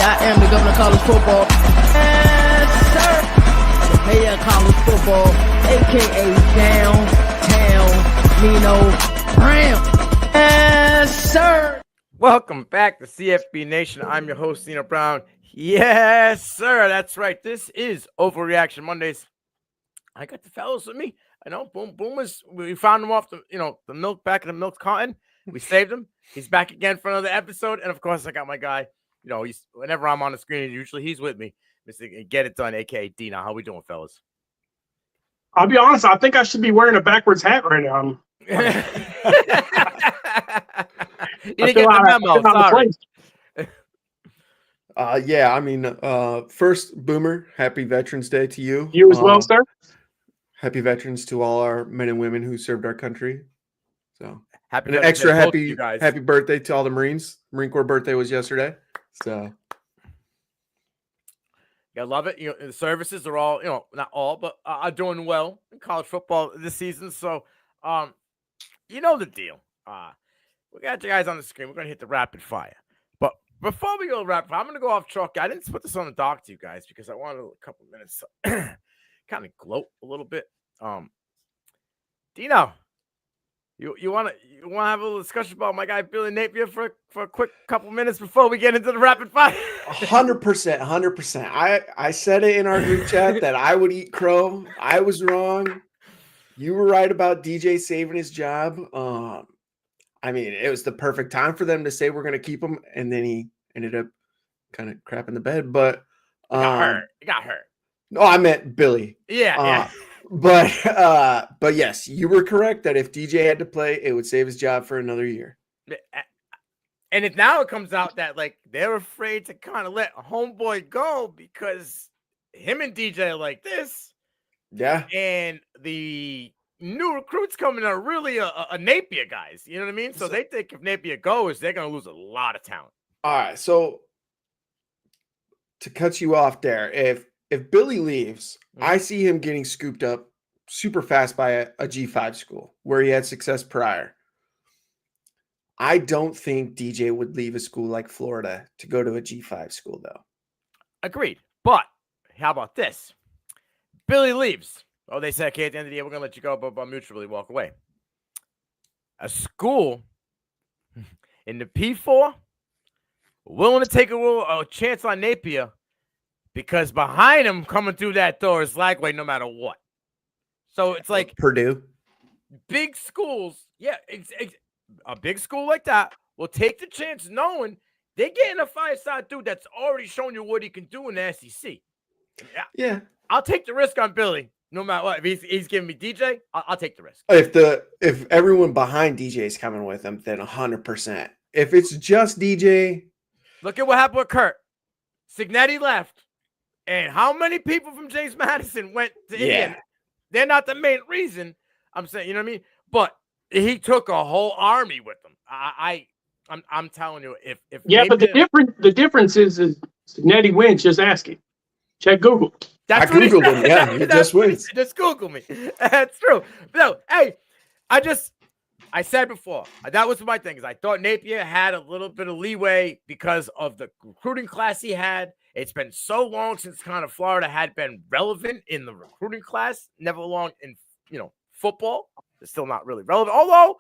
I am the governor of college football. Yes, sir. The mayor of college football, a.k.a. Downtown Nino Brown. Yes, sir. Welcome back to CFB Nation. I'm your host, Nino Brown. Yes, sir. That's right. This is Overreaction Mondays. I got the fellows with me. I know, Boomers. We found him off the milk back in the milk carton. We saved him. He's back again for another episode. And of course, I got my guy. He's whenever I'm on the screen, usually he's with me. Mr. Get It Done, aka Dina. How we doing, fellas? I'll be honest. I think I should be wearing a backwards hat right now. You didn't get the memo. Sorry. Yeah, I mean, first, Boomer, happy Veterans Day to you. You as well, sir. Happy Veterans to all our men and women who served our country. So, happy an extra happy birthday to all the Marines. Marine Corps birthday was yesterday. So, I love it. The services are all, not all, but are doing well in college football this season. So, the deal. We got you guys on the screen. We're going to hit the rapid fire. But before we go rapid fire, I'm going to go off chalk. I didn't put this on the dock to you guys because I wanted a couple minutes to kind of gloat a little bit. Dino, you want to have a little discussion about my guy Billy Napier for a quick couple minutes before we get into the rapid fire? 100%. I said it in our group chat that I would eat crow. I was wrong. You were right about DJ saving his job. I mean, it was the perfect time for them to say we're going to keep him, and then he ended up kind of crapping the bed. But He got hurt. No, I meant Billy. Yeah. But yes, you were correct that if DJ had to play, it would save his job for another year. And now it comes out that they're afraid to kind of let homeboy go because him and DJ are like this. Yeah. And the new recruits coming are really a Napier guys. You know what I mean? So they think if Napier goes, they're going to lose a lot of talent. All right. So to cut you off there, if Billy leaves, I see him getting scooped up super fast by a G5 school where he had success prior. I don't think DJ would leave a school like Florida to go to a G5 school, though. Agreed. But how about this? Billy leaves. Oh, they said, okay, at the end of the year, we're going to let you go, but mutually walk away. A school in the P4 willing to take a chance on Napier because behind him coming through that door is Lagway no matter what. So it's like Purdue. Big schools. Yeah, a big school like that will take the chance knowing they're getting a five-star dude that's already shown you what he can do in the SEC. Yeah. I'll take the risk on Billy. No matter what, if he's giving me DJ, I'll take the risk. If everyone behind DJ is coming with him, then 100%. If it's just DJ, look at what happened with Kurt. Signetti left, and how many people from James Madison went to Indiana? They're not the main reason. I'm saying, you know what I mean? But he took a whole army with him. I'm telling you, if but the difference is Signetti wins. Just ask him. Check Google. I Googled him. Yeah, he just wins. Just Google me. That's true. No, hey, I said before, that was my thing, is I thought Napier had a little bit of leeway because of the recruiting class he had. It's been so long since kind of Florida had been relevant in the recruiting class, never long in, football. It's still not really relevant. Although,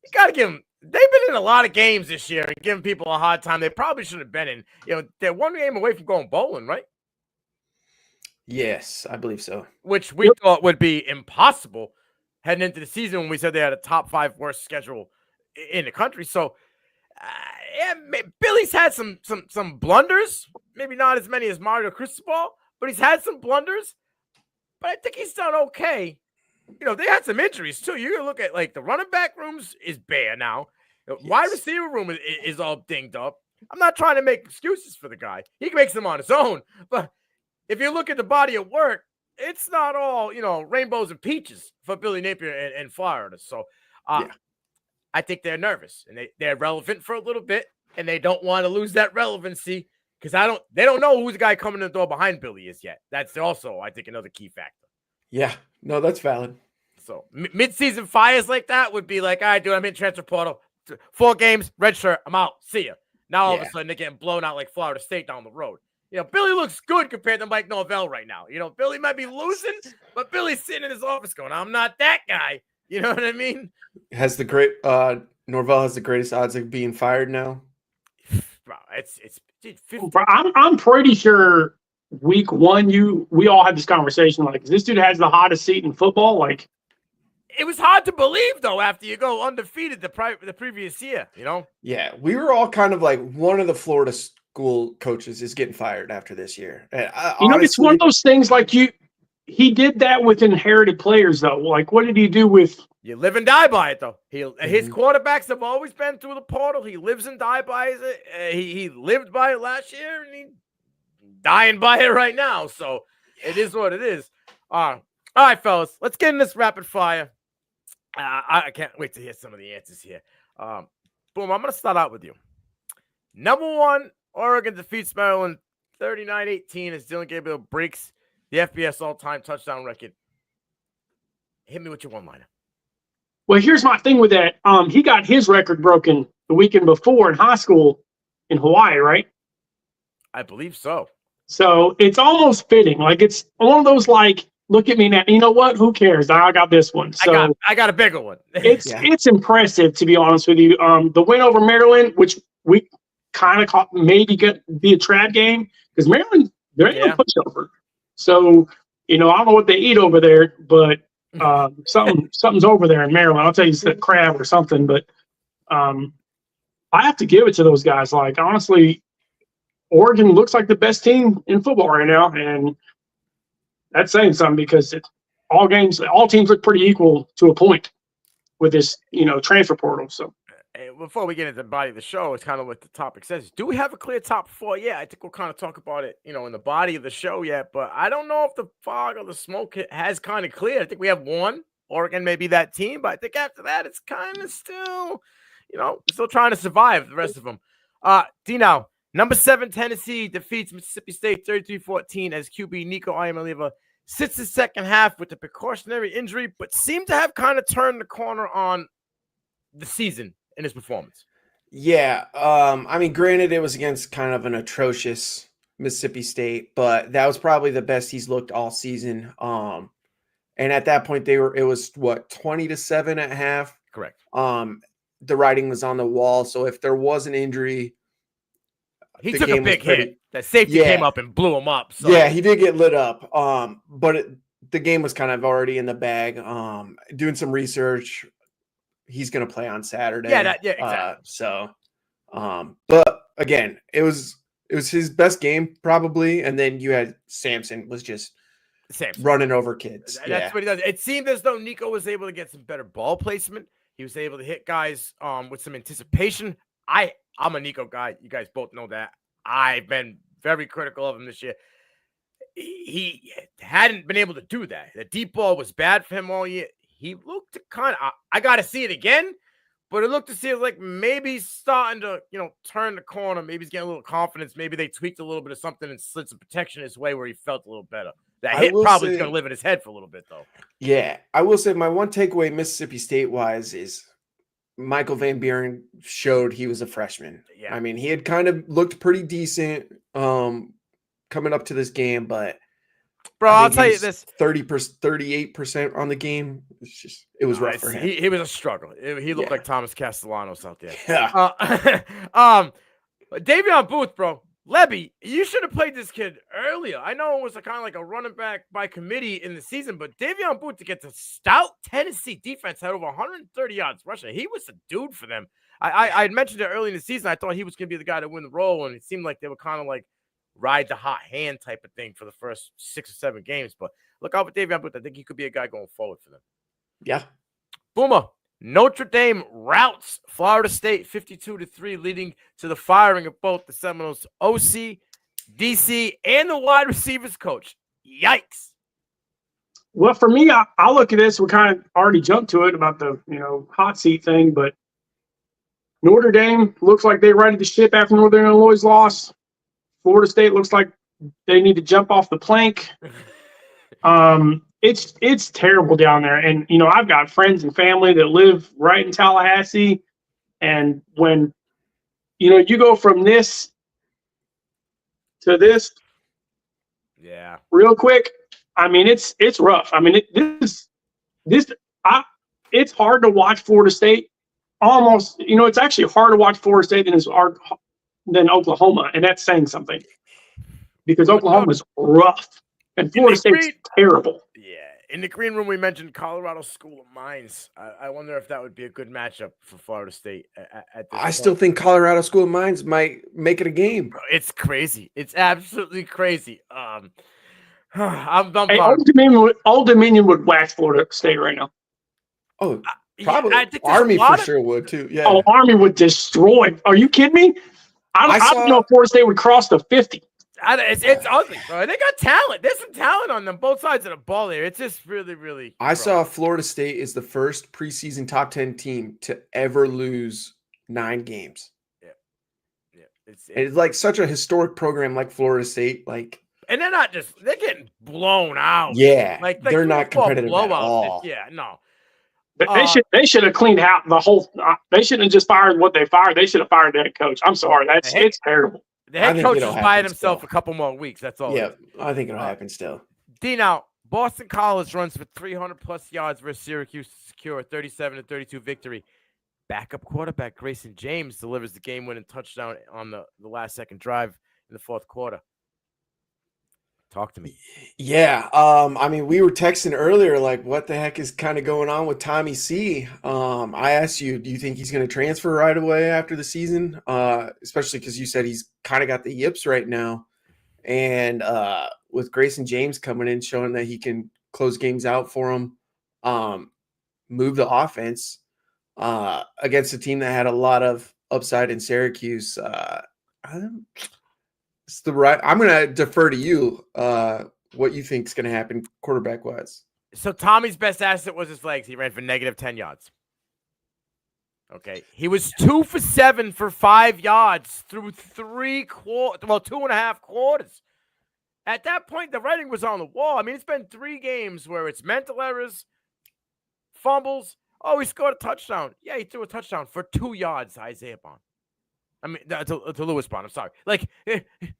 you got to give them, they've been in a lot of games this year and giving people a hard time. They probably should have been in. They're one game away from going bowling, right? Yes, I believe so. Which we thought would be impossible heading into the season when we said they had a top 5 worst schedule in the country. So, Billy's had some blunders. Maybe not as many as Mario Cristobal, but he's had some blunders. But I think he's done okay. They had some injuries too. You're gonna look at the running back rooms is bare now. The wide receiver room is all dinged up. I'm not trying to make excuses for the guy. He makes them on his own, but if you look at the body of work, it's not all, rainbows and peaches for Billy Napier and Florida. So I think they're nervous and they're relevant for a little bit and they don't want to lose that relevancy because they don't know who's the guy coming in the door behind Billy is yet. That's also, I think, another key factor. Yeah, no, that's valid. So mid-season fires like that would be like, all right, dude, I'm in transfer portal. 4 games, red shirt, I'm out. See ya. Now all of a sudden they're getting blown out like Florida State down the road. Billy looks good compared to Mike Norvell right now. Billy might be losing, but Billy's sitting in his office going, I'm not that guy. You know what I mean? Has Norvell has the greatest odds of being fired now? Bro, it's dude, 50. Bro, I'm pretty sure week one we all had this conversation like this dude has the hottest seat in football. Like, it was hard to believe though after you go undefeated the previous year. Yeah, we were all kind of like one of the Florida school coaches is getting fired after this year. Honestly, it's one of those things like he did that with inherited players though. Like, what did he do with? You live and die by it, though. His quarterbacks have always been through the portal. He lives and dies by it. He lived by it last year, and he's dying by it right now. So it is what it is. All right, fellas, let's get in this rapid fire. I can't wait to hear some of the answers here. Boom, I'm going to start out with you. Number one, Oregon defeats Maryland 39-18 as Dylan Gabriel breaks the FBS all-time touchdown record. Hit me with your one-liner. Well, here's my thing with that. He got his record broken the weekend before in high school in Hawaii, right? I believe so. So it's almost fitting. Like, it's one of those, like, look at me now. You know what? Who cares? I got this one. So I got a bigger one. It's impressive, to be honest with you. The win over Maryland, which we kind of caught, maybe be a trap game because Maryland, they're a pushover. So, I don't know what they eat over there, but something's over there in Maryland. I'll tell you, it's a crab or something. But I have to give it to those guys. Like, honestly, Oregon looks like the best team in football right now, and that's saying something because all teams look pretty equal to a point with this, transfer portal. So before we get into the body of the show, it's kind of what the topic says. Do we have a clear top four? Yeah, I think we'll kind of talk about it, in the body of the show yet. But I don't know if the fog or the smoke has kind of cleared. I think we have one. Oregon may be that team, but I think after that, it's kind of still, still trying to survive the rest of them. Dino, number 7 Tennessee defeats Mississippi State 33-14 as QB Nico Iamaleava sits the second half with a precautionary injury, but seemed to have kind of turned the corner on the season in his performance. Yeah. Granted, it was against kind of an atrocious Mississippi State, but that was probably the best he's looked all season. And at that point, it was 20-7 at half. Correct. The writing was on the wall. So if there was an injury, he took a big hit. That safety came up and blew him up. So. Yeah, he did get lit up. But the game was kind of already in the bag. Doing some research, he's going to play on Saturday. Yeah, exactly. But again, it was his best game probably, and then you had Samson was just running over kids. That's what he does. It seemed as though Nico was able to get some better ball placement. He was able to hit guys with some anticipation. I'm a Nico guy. You guys both know that. I've been very critical of him this year. He hadn't been able to do that. The deep ball was bad for him all year. He looked kind of, I got to see it again, but it looked to see like maybe he's starting to, turn the corner. Maybe he's getting a little confidence. Maybe they tweaked a little bit of something and slid some protection his way where he felt a little better. That hit probably is going to live in his head for a little bit, though. Yeah, I will say my one takeaway Mississippi State-wise is Michael Van Buren showed he was a freshman. Yeah. He had kind of looked pretty decent coming up to this game, but bro, I'll tell you this: 38% on the game. It was rough for him. He was a struggle. He looked like Thomas Castellanos out there. Yeah. Davion Booth, bro. Lebby, you should have played this kid earlier. I know it was kind of like a running back by committee in the season, but Davion Booth to get the stout Tennessee defense had over 130 yards rushing. He was a dude for them. I had mentioned it early in the season. I thought he was going to be the guy to win the role, and it seemed like they were kind of like ride the hot hand type of thing for the first 6 or 7 games. But look out for Davion Booth. I think he could be a guy going forward for them. Yeah. Boomer. Notre Dame routs Florida State 52-3, leading to the firing of both the Seminoles OC, DC, and the wide receivers coach. Yikes. Well, for me, I look at this. We kind of already jumped to it about the hot seat thing, but Notre Dame looks like they righted the ship after Northern Illinois' loss. Florida State looks like they need to jump off the plank. It's terrible down there. And, I've got friends and family that live right in Tallahassee. And when you go from this to this Yeah. real quick. I mean, it's rough. I mean, it's hard to watch Florida State. Almost, it's actually harder to watch Florida State than Oklahoma, and that's saying something because Oklahoma's rough and Florida State's terrible. Yeah. In the green room, we mentioned Colorado School of Mines. I wonder if that would be a good matchup for Florida State at this point. Still think Colorado School of Mines might make it a game. Bro, it's crazy. It's absolutely crazy. I'm hey, Old Dominion would wax Florida State right now. Oh, probably. I think Army for sure would too. Yeah. Oh, Army would destroy. Are you kidding me? I don't know if Florida State would cross the 50. It's ugly, bro. They got talent. There's some talent on them, both sides of the ball there. It's just really, really. I saw Florida State is the first preseason top 10 team to ever lose 9 games. Yeah. It's like such a historic program like Florida State. And they're getting blown out. Yeah. Like they're not competitive at all. Yeah, no. They should have cleaned out the whole. They shouldn't have just fired what they fired. They should have fired that coach. I'm sorry, it's terrible. The head coach is buying himself a couple more weeks. That's all. Yeah, I think it'll happen still. D now, Boston College runs for 300+ yards versus Syracuse to secure a 37-32 victory. Backup quarterback Grayson James delivers the game-winning touchdown on the last second drive in the fourth quarter. Talk to me. Yeah. I mean, we were texting earlier, like, what the heck is kind of going on with Tommy C? I asked you, do you think he's going to transfer right away after the season? Especially because you said he's kind of got the yips right now. And with Grayson James coming in, showing that he can close games out for him, move the offense against a team that had a lot of upside in Syracuse. I'm going to defer to you what you think is going to happen quarterback-wise. So Tommy's best asset was his legs. He ran for -10 yards. Okay. He was 2 for 7 for 5 yards through 2.5 quarters. At that point, the writing was on the wall. I mean, it's been 3 games where it's mental errors, fumbles. Oh, he scored a touchdown. Yeah, he threw a touchdown for 2 yards to Isaiah Bond. I mean, to Lewis Bond. I'm sorry. Like,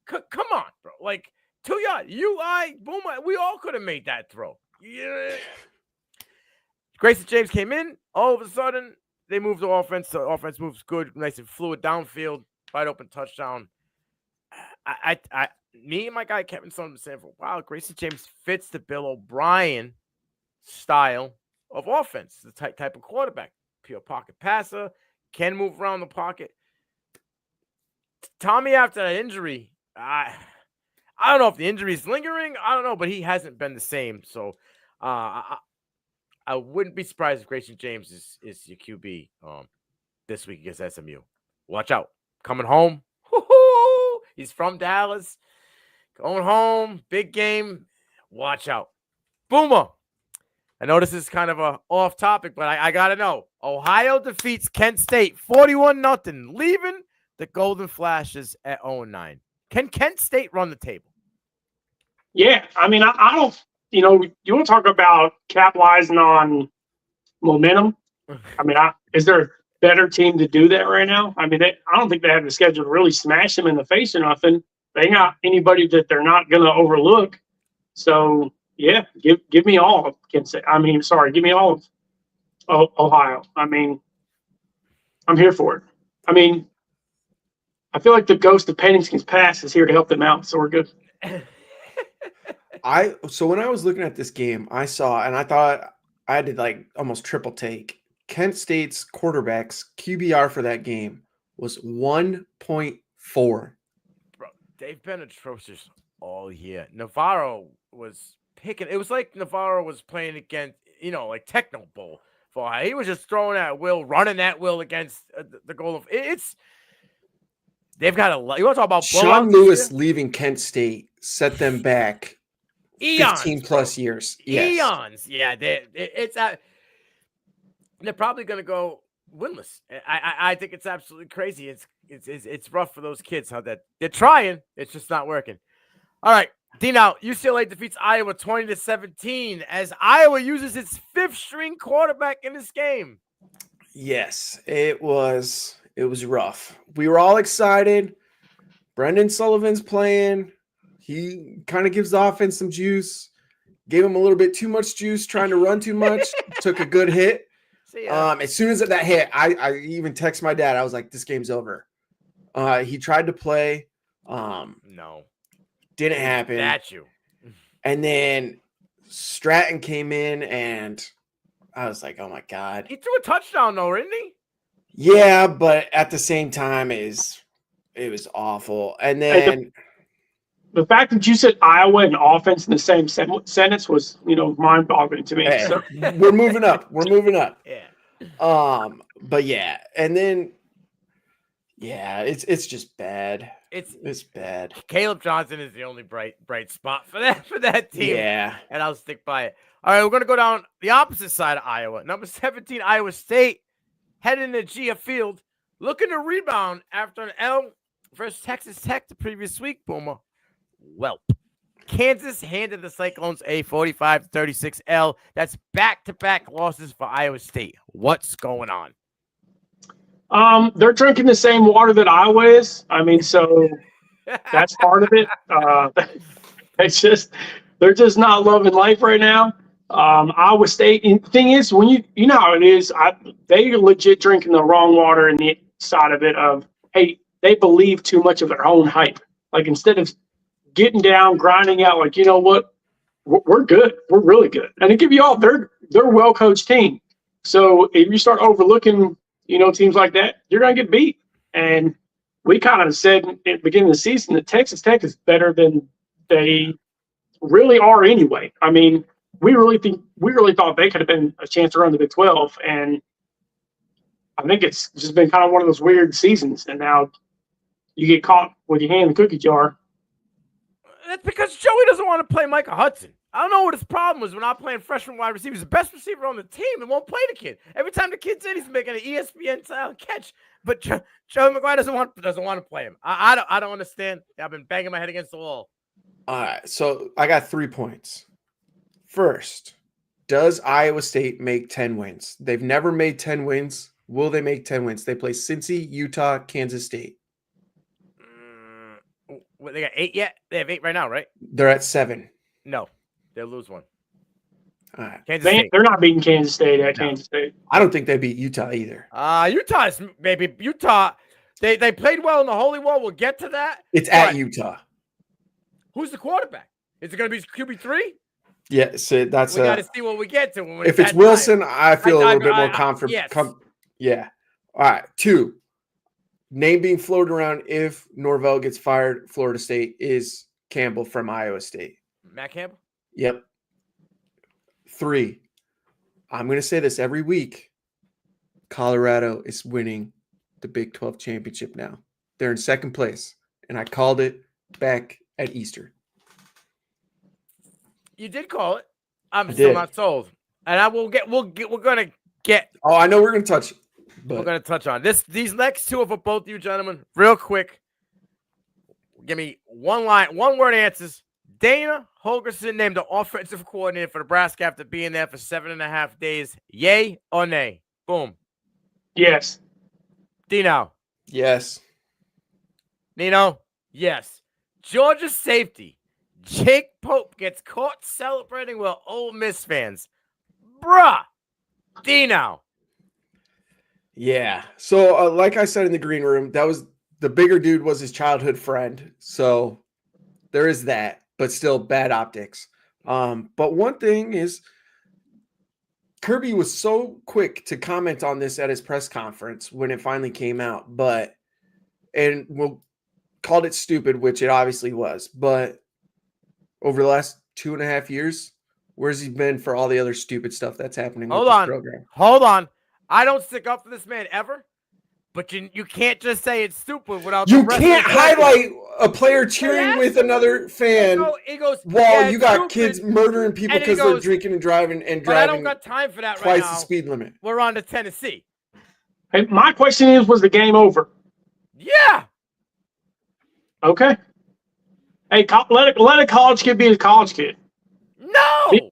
come on, bro. Like, 2 yards. Boom. We all could have made that throw. Yeah. Grayson James came in. All of a sudden, they moved the offense. The offense moves good, nice and fluid downfield. Wide open touchdown. Me and my guy Kevin Stone saying for a while, Grayson James fits the Bill O'Brien style of offense. The type of quarterback, pure pocket passer, can move around the pocket. Tommy, after that injury, I don't know if the injury is lingering. I don't know, but he hasn't been the same. So I wouldn't be surprised if Grayson James is your QB this week against SMU. Watch out. Coming home. Woo-hoo! He's from Dallas. Going home. Big game. Watch out. Boomer. I know this is kind of a off topic, but I got to know. Ohio defeats Kent State 41-0, leaving the Golden Flashes at 0-9. Can Kent State run the table? Yeah. I mean, I don't, you want to talk about capitalizing on momentum? I mean, is there a better team to do that right now? I mean, I don't think they have the schedule to really smash them in the face or nothing. They got anybody that they're not going to overlook. So, yeah, give me all of Kent State. I mean, sorry, give me all of Ohio. I mean, I'm here for it. I mean, I feel like the ghost of Pennington's past is here to help them out, so we're good. So when I was looking at this game, I saw, and I thought I had to like almost triple take. Kent State's quarterback's QBR for that game was 1.4. Bro, they've been atrocious all year. Navarro was picking. It was like Navarro was playing against, like Techno Bowl. He was just throwing at will, running at will against the goal of it's. They've got a lot. You want to talk about Sean Lewis leaving Kent State set them back eons, 15 plus years. Yes. Eons. Yeah, they're probably going to go winless. I think it's absolutely crazy. It's rough for those kids how that they're trying. It's just not working. All right, D now, UCLA defeats Iowa 20-17 as Iowa uses its 5th string quarterback in this game. Yes, it was It was rough. We were all excited. Brendan Sullivan's playing. He kind of gives the offense some juice. Gave him a little bit too much juice, trying to run too much. Took a good hit. As soon as that hit, I even text my dad. I was like, this game's over. He tried to play. No. Didn't happen. That's you. And then Stratton came in, and I was like, oh, my God. He threw a touchdown, though, didn't he? Yeah, but at the same time, it was awful. And then the fact that you said Iowa and offense in the same sentence was, mind-boggling to me. Hey, so. We're moving up. Yeah. But yeah, and then it's just bad. It's bad. Caleb Johnson is the only bright spot for that team. Yeah, and I'll stick by it. All right, we're gonna go down the opposite side of Iowa. Number 17, Iowa State, heading to Gia Field, looking to rebound after an L versus Texas Tech the previous week. Boomer, welp. Kansas handed the Cyclones a 45-36 L. That's back-to-back losses for Iowa State. What's going on? They're drinking the same water that Iowa is. I mean, so that's part of it. They're just not loving life right now. Iowa State. And the thing is, when you know how it is, they legit drinking the wrong water in the side of it. Of hey, they believe too much of their own hype. Like instead of getting down, grinding out, like, you know what, we're good. We're really good. And to give you all, they're a well-coached team. So if you start overlooking, teams like that, you're going to get beat. And we kind of said at the beginning of the season that Texas Tech is better than they really are anyway. I mean, we really thought they could have been a chance to run the Big 12. And I think it's just been kind of one of those weird seasons. And now you get caught with your hand in the cookie jar. That's because Joey doesn't want to play Micah Hudson. I don't know what his problem was when I'm playing freshman wide receiver. He's the best receiver on the team and won't play the kid. Every time the kid's in, he's making an ESPN-style catch. But Joey McGuire doesn't want to play him. I don't understand. I've been banging my head against the wall. All right, so I got 3 points. First, does Iowa State make 10 wins? They've never made 10 wins. Will they make 10 wins? They play Cincy, Utah, Kansas State. They got 8 yet? They have 8 right now, right? They're at 7. No, they'll lose one. All right. They're not beating Kansas State at Kansas State. I don't think they beat Utah either. Utah. They played well in the Holy War. We'll get to that. It's at Utah. Who's the quarterback? Is it going to be QB3? Yeah, so that's we got to see what we get to. If it's Wilson, I feel a little bit more confident. Yes. Yeah. All right. 2. Name being floated around if Norvell gets fired, Florida State, is Campbell from Iowa State. Matt Campbell? Yep. 3. I'm going to say this every week. Colorado is winning the Big 12 championship now. They're in second place, and I called it back at Easter. You did call it. I'm still not sold. And I will get. We're going to get. Oh, I know we're going to touch it. But we're going to touch on this. These next 2 are for both you gentlemen. Real quick. Give me one word answers. Dana Holgerson named the offensive coordinator for Nebraska after being there for 7.5 days. Yay or nay? Boom. Yes. Dino. Yes. Nino. Yes. Georgia safety. Jake Pope gets caught celebrating with Ole Miss fans. Bruh. Dino. Yeah. So, like I said in the green room, that was the bigger dude was his childhood friend. So there is that, but still bad optics. But one thing is Kirby was so quick to comment on this at his press conference when it finally came out, and called it stupid, which it obviously was. But over the last 2.5 years, where's he been for all the other stupid stuff that's happening with this program? Hold on. I don't stick up for this man ever, but you can't just say it's stupid without. You can't highlight a player cheering with another fan while you got kids murdering people because they're drinking and driving But I don't got time for that right now. Twice the speed limit. We're on to Tennessee. Hey, my question is, was the game over? Yeah. Okay. Hey, let a college kid be a college kid. No.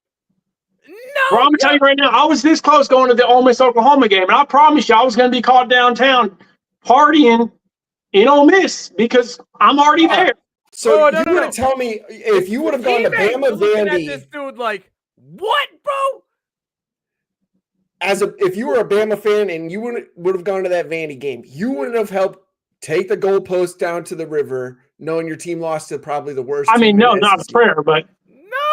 Bro, I'm going to tell you right now, I was this close going to the Ole Miss Oklahoma game, and I promise you I was going to be caught downtown partying in Ole Miss because I'm already there. So no, you no, would no. have told me if you would have gone to Teammates Bama are looking at this Vandy dude like, what, bro? if you were a Bama fan and you would have gone to that Vandy game, you wouldn't have helped take the goalpost down to the river, knowing your team lost to probably the worst. I mean, team no, in not a SEC. prayer, but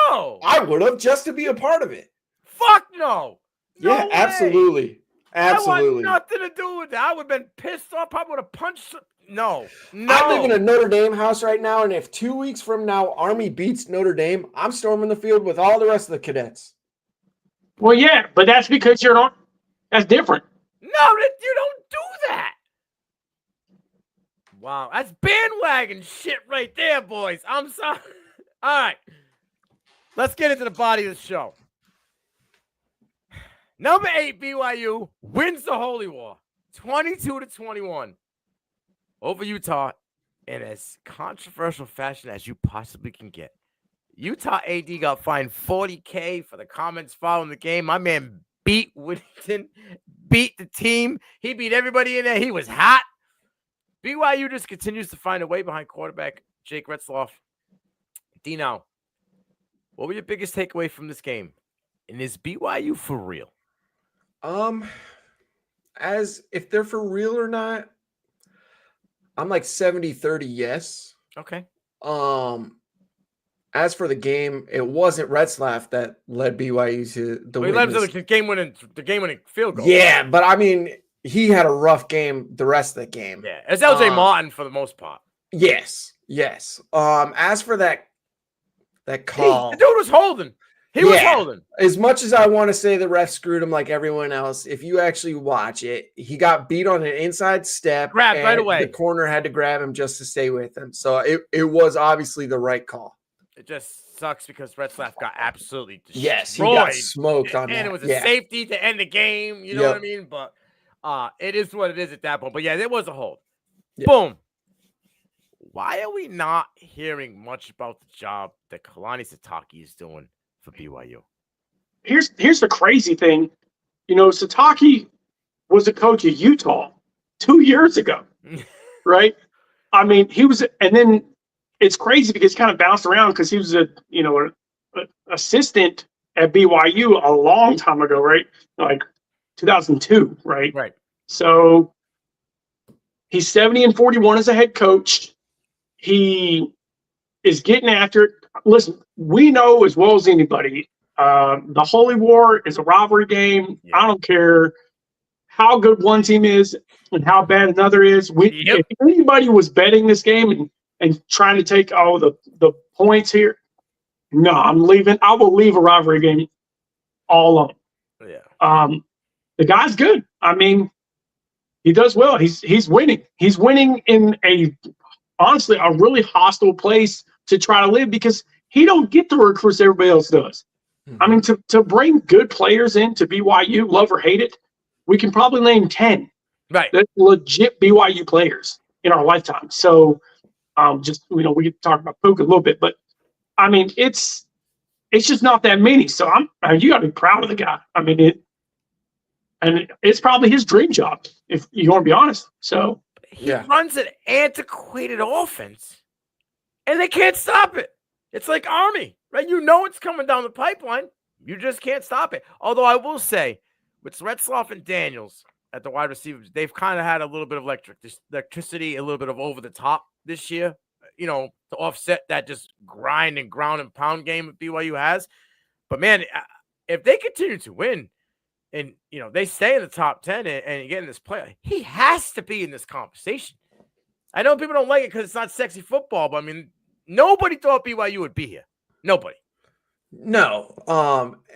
No. I would have just to be a part of it. Fuck no. No Yeah, way. absolutely. I want Absolutely. nothing to do with that. I would have been pissed off. Probably would have punched. No. I live in a Notre Dame house right now, and if 2 weeks from now Army beats Notre Dame, I'm storming the field with all the rest of the cadets. well, yeah, but that's because you're not. That's different. No, you don't do that. Wow, that's bandwagon shit right there, boys. I'm sorry. All right. Let's get into the body of the show. Number 8, BYU wins the Holy War, 22-21 over Utah in as controversial fashion as you possibly can get. Utah AD got fined $40K for the comments following the game. My man beat Whittington, beat the team. He beat everybody in there. He was hot. BYU just continues to find a way behind quarterback Jake Retzloff. Dino, what were your biggest takeaway from this game? And is BYU for real? As if they're for real or not, I'm like 70-30 yes. Okay. As for the game, it wasn't Retzlaff that led BYU to the win. He led to the game-winning field goal. Yeah, but I mean, he had a rough game the rest of the game. Yeah, it's LJ Martin for the most part. Yes. As for that call, the dude was holding. He was holding. As much as I want to say the ref screwed him like everyone else, if you actually watch it, he got beat on an inside step. Grabbed right away. The corner had to grab him just to stay with him. So it was obviously the right call. It just sucks because Retzlaff got absolutely destroyed. Yes, he got smoked on that. And it was a safety to end the game. You know what I mean? But it is what it is at that point. But yeah, there was a hold. Yep. Boom. Why are we not hearing much about the job that Kalani Sitake is doing for BYU? Here's the crazy thing. You know, Sitake was a coach at Utah 2 years ago, right? I mean, he was, and then it's crazy because he kind of bounced around because he was a assistant at BYU a long time ago, right? Like 2002, right? Right. So he's 70-41 as a head coach. He is getting after it. Listen, we know as well as anybody, the Holy War is a rivalry game. Yeah. I don't care how good one team is and how bad another is. If anybody was betting this game and trying to take all the points here, no, I'm leaving. I will leave a rivalry game all alone. Yeah. The guy's good. I mean, he does well. He's winning. He's winning in honestly a really hostile place to try to live because he don't get the recruits everybody else does. Mm-hmm. I mean, to bring good players in to BYU, love or hate it, we can probably name 10 legit BYU players in our lifetime. So we can talk about Puka a little bit, but I mean, it's just not that many. So you got to be proud of the guy. I mean, it's probably his dream job, if you want to be honest. So he runs an antiquated offense, and they can't stop it. It's like Army, right? You know it's coming down the pipeline. You just can't stop it. Although I will say, with Retzloff and Daniels at the wide receivers, they've kind of had a little bit of electricity, a little bit of over the top this year, to offset that just grind and ground and pound game that BYU has. But man, if they continue to win and, they stay in the top 10 and get in this play, he has to be in this conversation. I know people don't like it because it's not sexy football, but I mean, nobody thought BYU would be here. Nobody. No.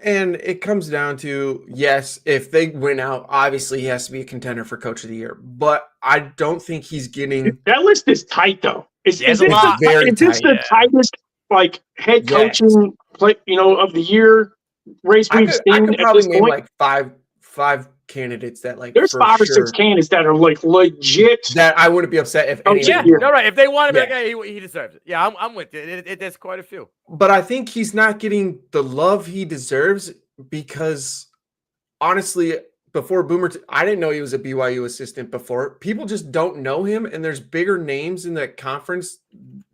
And it comes down to, yes, if they win out, obviously he has to be a contender for Coach of the Year. But I don't think he's getting that list is tight though. Is this the tightest head coaching play, of the year race we've seen? I could probably name like five candidates that there's 5 or 6 candidates that are legit that I wouldn't be upset if if they want him, he deserves it. Yeah, I'm with you. There's quite a few, but I think he's not getting the love he deserves because honestly, before Boomer, I didn't know he was a BYU assistant before. People just don't know him, and there's bigger names in the conference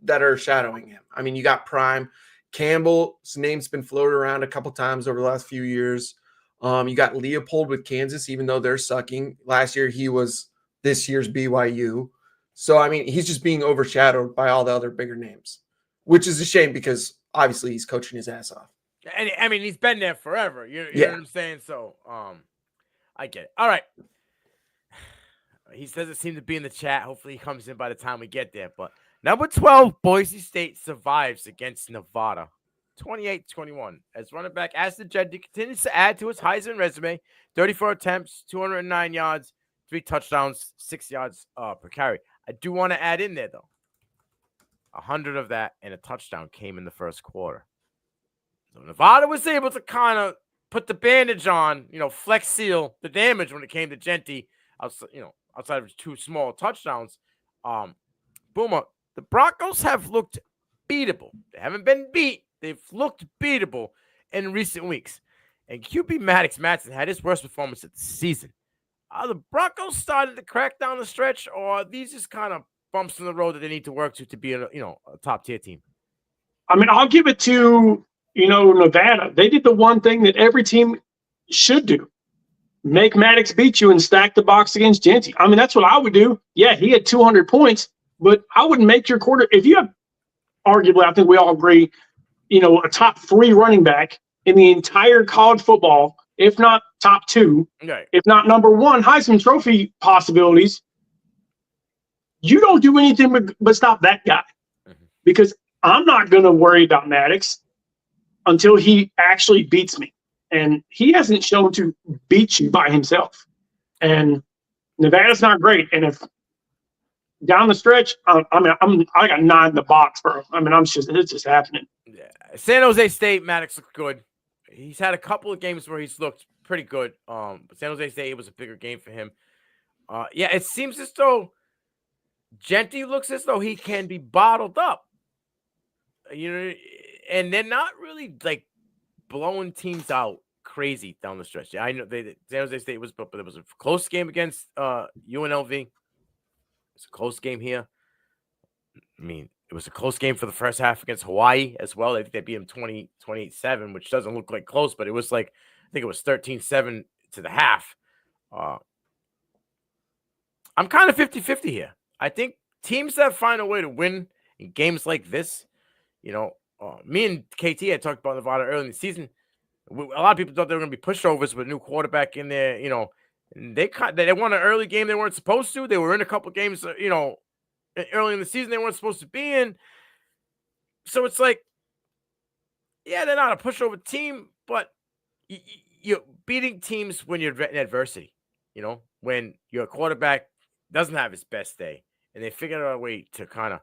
that are shadowing him. I mean, you got Prime. Campbell's name's been floated around a couple times over the last few years. You got Leopold with Kansas, even though they're sucking. Last year, he was this year's BYU. So, I mean, he's just being overshadowed by all the other bigger names, which is a shame because obviously he's coaching his ass off. And I mean, he's been there forever. You know what I'm saying? So, I get it. All right. He doesn't seem to be in the chat. Hopefully he comes in by the time we get there. But number 12, Boise State survives against Nevada. 28-21. As running back, Ashton Jeanty continues to add to his Heisman resume. 34 attempts, 209 yards, 3 touchdowns, 6 yards per carry. I do want to add in there, though. 100 of that and a touchdown came in the first quarter. So Nevada was able to kind of put the bandage on, flex seal the damage when it came to Jeanty, outside of 2 small touchdowns. Boomer, the Broncos have looked beatable. They haven't been beat. They've looked beatable in recent weeks. And QB Maddox Matson had his worst performance of the season. Are the Broncos starting to crack down the stretch, or are these just kind of bumps in the road that they need to work to be a top-tier team? I mean, I'll give it to, Nevada. They did the one thing that every team should do. Make Maddox beat you and stack the box against Jeanty. I mean, that's what I would do. Yeah, he had 200 points, but I wouldn't make your quarter. If you have, arguably, I think we all agree, a top 3 running back in the entire college football, if not top 2, okay, if not number 1 Heisman Trophy possibilities, you don't do anything but stop that guy. Mm-hmm. Because I'm not going to worry about Maddox until he actually beats me. And he hasn't shown to beat you by himself. And Nevada's not great. And if down the stretch, I got 9 in the box, bro. I mean, it's just happening. Yeah. San Jose State, Maddox looked good. He's had a couple of games where he's looked pretty good. But San Jose State, it was a bigger game for him. It seems as though Jeanty looks as though he can be bottled up. And they're not really like blowing teams out crazy down the stretch. I know San Jose State was, but it was a close game against UNLV. It's a close game here. I mean, it was a close game for the first half against Hawaii as well. I think they beat them 28-7, which doesn't look like close, but it was like, I think it was 13-7 to the half. I'm kind of 50-50 here. I think teams that find a way to win in games like this, me and KT had talked about Nevada early in the season. A lot of people thought they were going to be pushovers with a new quarterback in there. And they won an early game they weren't supposed to. They were in a couple games, early in the season they weren't supposed to be in. So it's like, yeah, they're not a pushover team, but you're beating teams when you're in adversity. When your quarterback doesn't have his best day, and they figured out a way to kind of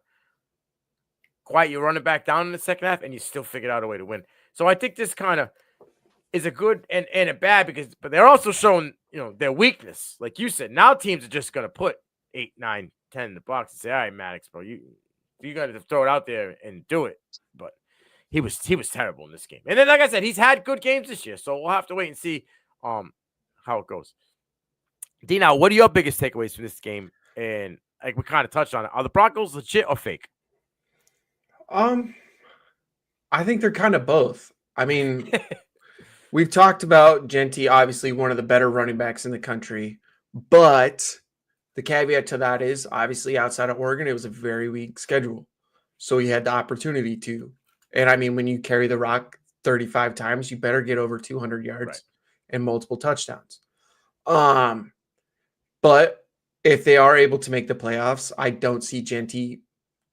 quiet your running back down in the second half, and you still figured out a way to win. So I think this kind of is a good and a bad but they're also showing, their weakness. Like you said, now teams are just going to put 8, 9, 10 in the box and say, all right, Maddox, bro, you got to throw it out there and do it. But he was terrible in this game. And then, like I said, he's had good games this year, so we'll have to wait and see how it goes. Dino, what are your biggest takeaways from this game? And like we kind of touched on it, are the Broncos legit or fake? I think they're kind of both. I mean, we've talked about Jeanty, obviously one of the better running backs in the country, but the caveat to that is obviously outside of Oregon, it was a very weak schedule. So he had the opportunity to. And I mean, when you carry the rock 35 times, you better get over 200 yards and multiple touchdowns. But if they are able to make the playoffs, I don't see Jeanty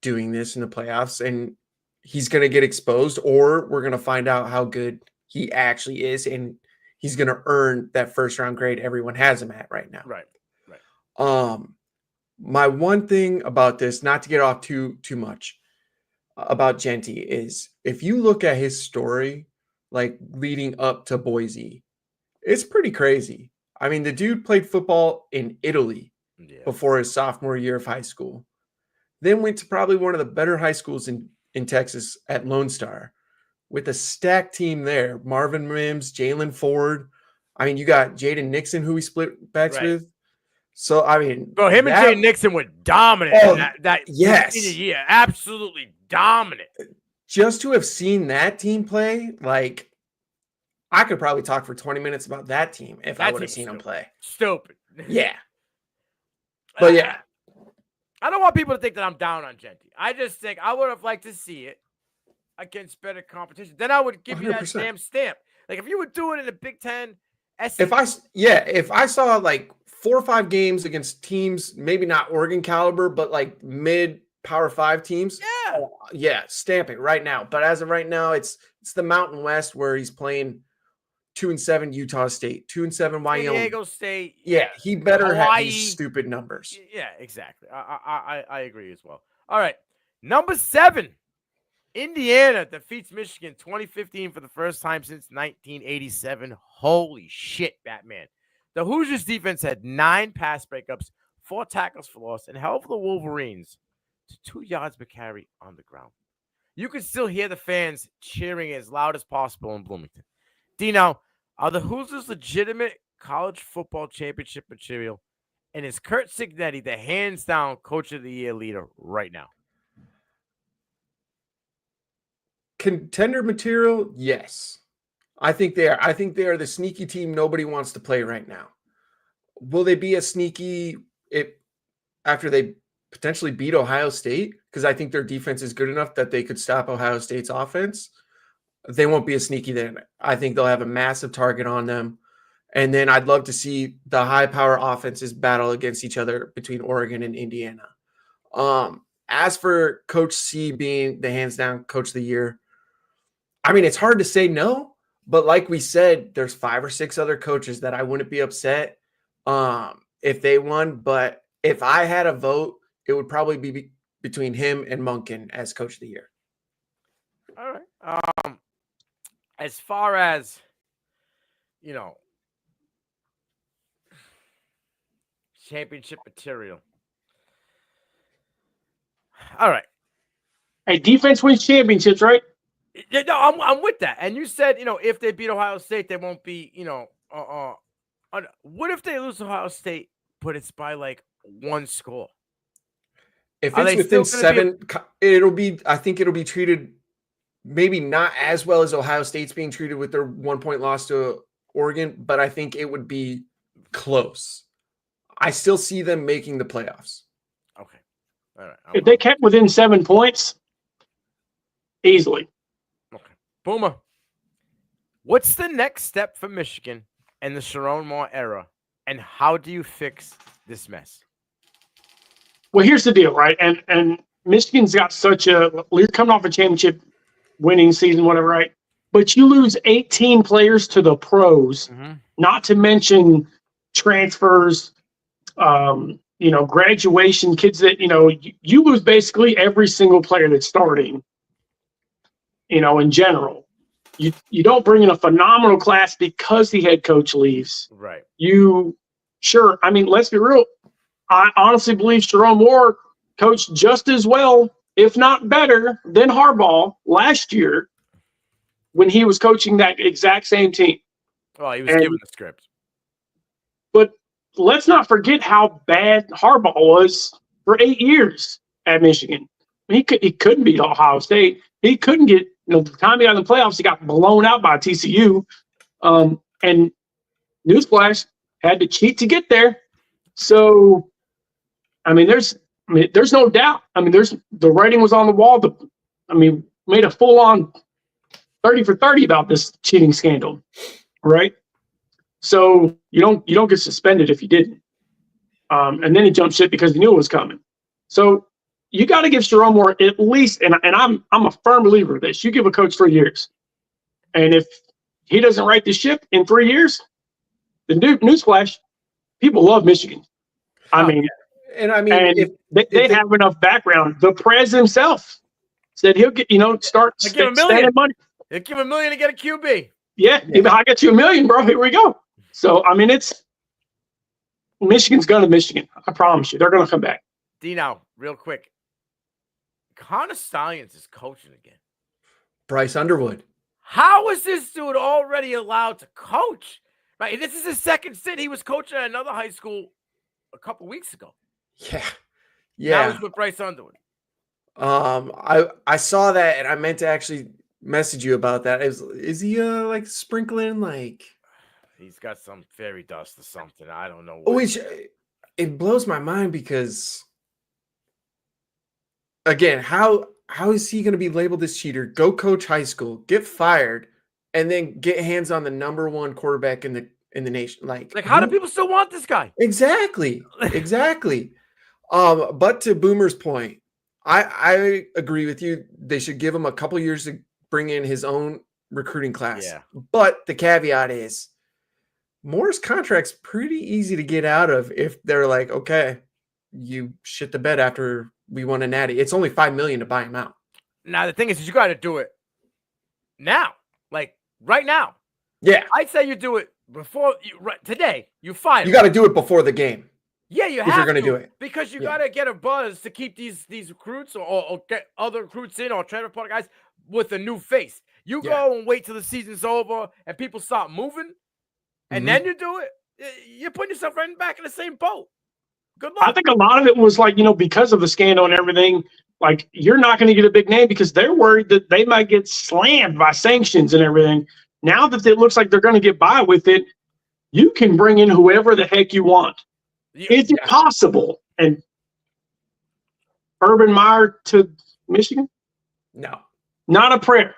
doing this in the playoffs, and he's going to get exposed, or we're going to find out how good he actually is, and he's going to earn that first round grade everyone has him at right now. Right. My one thing about this, not to get off too much about Jeanty, is if you look at his story, like leading up to Boise, it's pretty crazy. I mean, the dude played football in Italy before his sophomore year of high school. Then went to probably one of the better high schools in Texas at Lone Star with a stacked team there. Marvin Mims, Jalen Ford, I mean, you got Jaden Nixon, who he split backs Right. with. So, I mean, Bro, him and Jay Nixon were dominant. yes. Senior year, absolutely dominant. Just to have seen that team play, like, I could probably talk for 20 minutes about that team if I would have seen them play. Stupid. Yeah. But yeah. I don't want people to think that I'm down on Genty. I just think I would have liked to see it against better competition. Then I would give you that 100%. damn stamp. Like, if you were doing it in the Big Ten, SEC, if I saw like 4 or 5 games against teams, maybe not Oregon caliber, but like mid Power 5 teams, stamp it right now. But as of right now, it's the Mountain West where he's playing 2-7 Utah State, 2-7 Wyoming, Diego State. Yeah, he better Hawaii. have these stupid numbers. Yeah, exactly. I agree as well. All right, number 7. Indiana defeats Michigan 2015 for the first time since 1987. Holy shit, Batman. The Hoosiers defense had 9 pass breakups, 4 tackles for loss, and held the Wolverines to 2 yards per carry on the ground. You can still hear the fans cheering as loud as possible in Bloomington. Dino, are the Hoosiers legitimate college football championship material? And is Kurt Cignetti the hands-down coach of the year leader right now? Contender material, yes. I think they are. I think they are the sneaky team nobody wants to play right now. Will they be a sneaky after they potentially beat Ohio State? Because I think their defense is good enough that they could stop Ohio State's offense. They won't be a sneaky then. I think they'll have a massive target on them. And then I'd love to see the high-power offenses battle against each other between Oregon and Indiana. As for Coach C being the hands-down coach of the year, I mean, it's hard to say no, but like we said, there's 5 or 6 other coaches that I wouldn't be upset if they won. But if I had a vote, it would probably be between him and Monken as coach of the year. All right. As far as, championship material. All right. Hey, defense wins championships, right? Yeah, no, I'm with that. And you said, if they beat Ohio State, they won't be, what if they lose Ohio State, but it's by like 1 score? If it's within 7, I think it'll be treated maybe not as well as Ohio State's being treated with their 1-point loss to Oregon, but I think it would be close. I still see them making the playoffs. Okay. All right. If they kept within 7 points, easily. Okay. Boomer. What's the next step for Michigan and the Sharon Moore era, and how do you fix this mess? Well, here's the deal, right? And Michigan's got such you're coming off a championship winning season, whatever, right? But you lose 18 players to the pros, not to mention transfers, graduation, kids that, you lose basically every single player that's starting, in general. You don't bring in a phenomenal class because the head coach leaves. Right. I mean, let's be real. I honestly believe Sharon Moore coached just as well, if not better, than Harbaugh last year when he was coaching that exact same team. Well, he was given the script. But let's not forget how bad Harbaugh was for 8 years at Michigan. He couldn't beat Ohio State. He couldn't get, the time he got in the playoffs, he got blown out by TCU. And newsflash, had to cheat to get there. So, there's no doubt. The writing was on the wall. Made a full-on 30 for 30 about this cheating scandal, right? So you don't get suspended if you didn't. And then he jumped ship because he knew it was coming. So you got to give Sharon Moore at least, and I'm a firm believer of this. You give a coach 3 years, and if he doesn't right the ship in 3 years, the newsflash, people love Michigan. If they have enough background. The Prez himself said he'll get, start spending money. He'll give $1 million to get a QB. Yeah. I got you $1 million, bro. Here we go. So, it's Michigan's going to Michigan. I promise you. They're going to come back. Dino, real quick. Connor Stallions is coaching again. Bryce Underwood. How is this dude already allowed to coach? Right. This is his second stint. He was coaching at another high school a couple weeks ago. Yeah. Now Yeah. he's with Bryce Underwood. I saw that and I meant to actually message you about that. Is he like sprinkling like He's got some fairy dust or something. I don't know. which it blows my mind because again, how is he going to be labeled as cheater? Go coach high school, get fired, and then get hands on the number one quarterback in the nation. Like how do people still want this guy? Exactly. But to Boomer's point, I agree with you. They should give him a couple years to bring in his own recruiting class. Yeah. But the caveat is Moore's contract's pretty easy to get out of if they're like, okay, you shit the bed after we won a natty. It's only $5 million to buy him out. Now the thing is you got to do it now, like right now. Yeah, I'd say you do it before today. You fire. You got to do it before the game. Yeah, you have if you're going to do it because you got to get a buzz to keep these recruits or get other recruits in or transfer part guys with a new face. You go and wait till the season's over and people start moving, and then you do it. You're putting yourself right back in the same boat. Good luck. I think a lot of it was like, because of the scandal and everything, like you're not going to get a big name because they're worried that they might get slammed by sanctions and everything. Now that it looks like they're going to get by with it, you can bring in whoever the heck you want. It's possible. And Urban Meyer to Michigan? No. Not a prayer.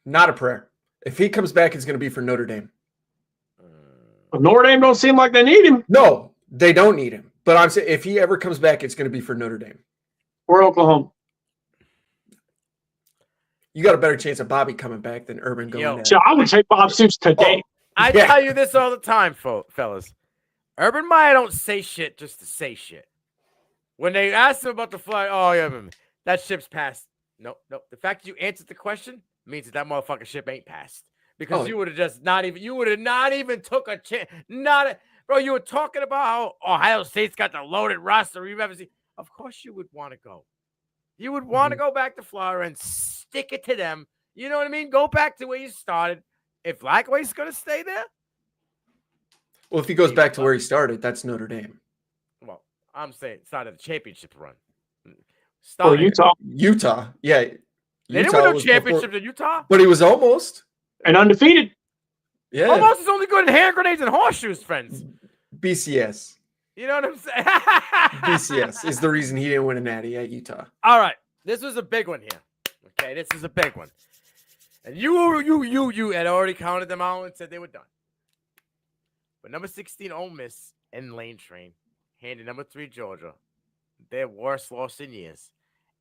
Not a prayer. If he comes back, it's going to be for Notre Dame. But Notre Dame don't seem like they need him. No, they don't need him. But I'm saying if he ever comes back, it's going to be for Notre Dame. Or Oklahoma. You got a better chance of Bobby coming back than Urban going there. So I would take Bob Stoops today. I tell you this all the time, fellas. Urban Meyer don't say shit just to say shit. When they asked him about the flight, that ship's passed. Nope. The fact that you answered the question means that motherfucking ship ain't passed. Because you would have just not even took a chance. Bro, you were talking about how Ohio State's got the loaded roster you've ever seen. Of course you would want to go. You would want to go back to Florida and stick it to them. You know what I mean? Go back to where you started. If Lagway's going to stay there. Well, if he goes back to where he started, that's Notre Dame. Well, I'm saying started the championship run. Or Utah. Utah. Yeah. They didn't win no championship in Utah. But he was almost. And undefeated. Yeah. Almost is only good in hand grenades and horseshoes, friends. BCS. You know what I'm saying? BCS is the reason he didn't win a natty at Utah. All right. This was a big one here. Okay, this is a big one. And you had already counted them out and said they were done. But number 16, Ole Miss and Lane Train handed number 3, Georgia, their worst loss in years.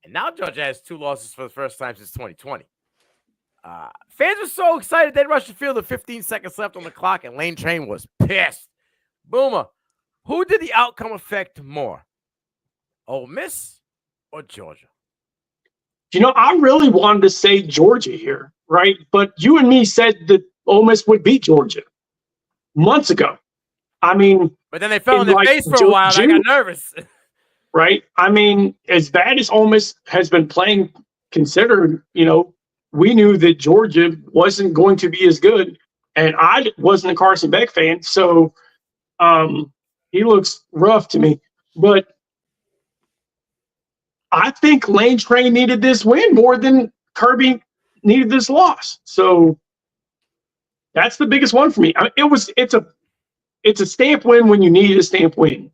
And now Georgia has 2 losses for the first time since 2020. Fans were so excited they rushed the field with 15 seconds left on the clock, and Lane Train was pissed. Boomer, who did the outcome affect more? Ole Miss or Georgia? I really wanted to say Georgia here, right? But you and me said that Ole Miss would beat Georgia months ago. I mean, but then they fell on their face for a while. And I got nervous. Right? I mean, as bad as Ole Miss has been playing, considered, we knew that Georgia wasn't going to be as good, and I wasn't a Carson Beck fan, so he looks rough to me. But I think Lane Train needed this win more than Kirby needed this loss. So that's the biggest one for me. It's a stamp win when you need a stamp win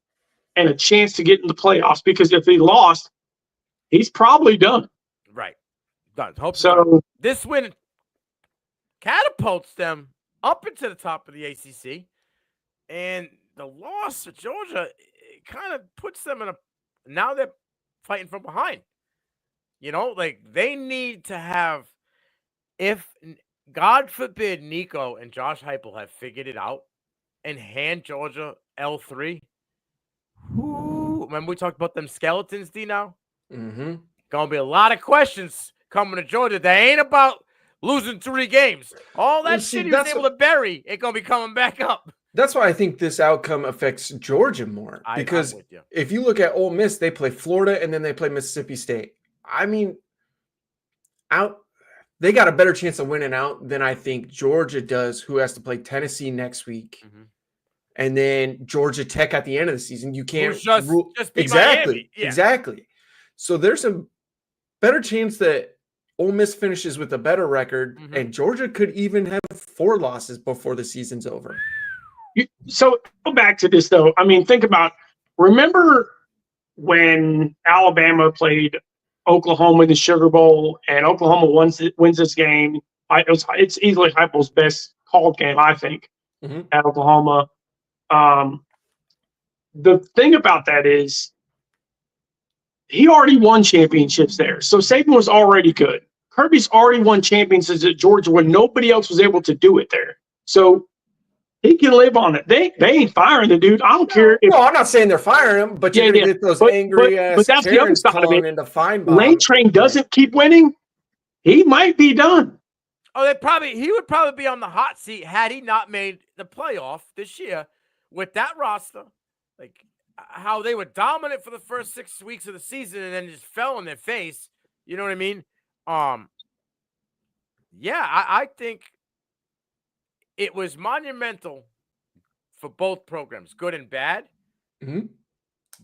and a chance to get in the playoffs, because if he lost, he's probably done. Right. Done. Hope so. This win catapults them up into the top of the ACC, and the loss to Georgia, it kind of puts them now they're fighting from behind. They need to have, if God forbid Nico and Josh Heupel have figured it out and hand Georgia L3. Remember we talked about them skeletons, D now? Mm-hmm. Gonna be a lot of questions coming to Georgia. They ain't about losing 3 games. All that shit he was able to bury, it gonna be coming back up. That's why I think this outcome affects Georgia more. Because if you look at Ole Miss, they play Florida and then they play Mississippi State. I mean, they got a better chance of winning out than I think Georgia does, who has to play Tennessee next week. And then Georgia Tech at the end of the season. You can't just beat exactly, Miami. Yeah. exactly. So there's a better chance that Ole Miss finishes with a better record, and Georgia could even have 4 losses before the season's over. So go back to this though. I mean, remember when Alabama played Oklahoma in the Sugar Bowl, and Oklahoma wins this game. It's easily Heupel's best called game, I think, at Oklahoma. The thing about that is he already won championships there. So Saban was already good. Kirby's already won championships at Georgia when nobody else was able to do it there. So he can live on it. They ain't firing the dude. I don't care. No, I'm not saying they're firing him, but you're going to get those angry ass but that's the other Karens side of it. into fine Lane Train doesn't keep winning, he might be done. Oh, he would probably be on the hot seat had he not made the playoff this year with that roster. Like how they were dominant for the first 6 weeks of the season and then just fell on their face. You know what I mean? Yeah, I think it was monumental for both programs, good and bad.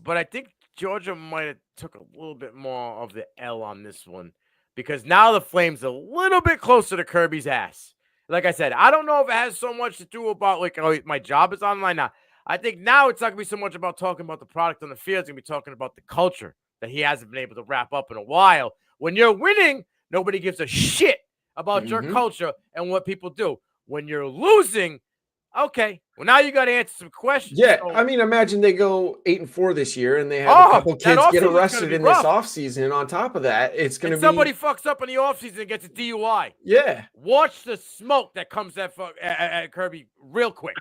But I think Georgia might have took a little bit more of the L on this one because now the Flames are a little bit closer to Kirby's ass. Like I said, I don't know if it has so much to do about like, oh, my job is online now. I think now it's not going to be so much about talking about the product on the field. It's going to be talking about the culture that he hasn't been able to wrap up in a while. When you're winning, nobody gives a shit about your culture and what people do. When you're losing, okay, well, now you got to answer some questions. Yeah, so, I mean, imagine they go 8-4 this year and they have a couple kids get arrested in this offseason. On top of that, it's going to be somebody fucks up in the offseason and gets a DUI. Yeah. Watch the smoke that comes at Kirby real quick.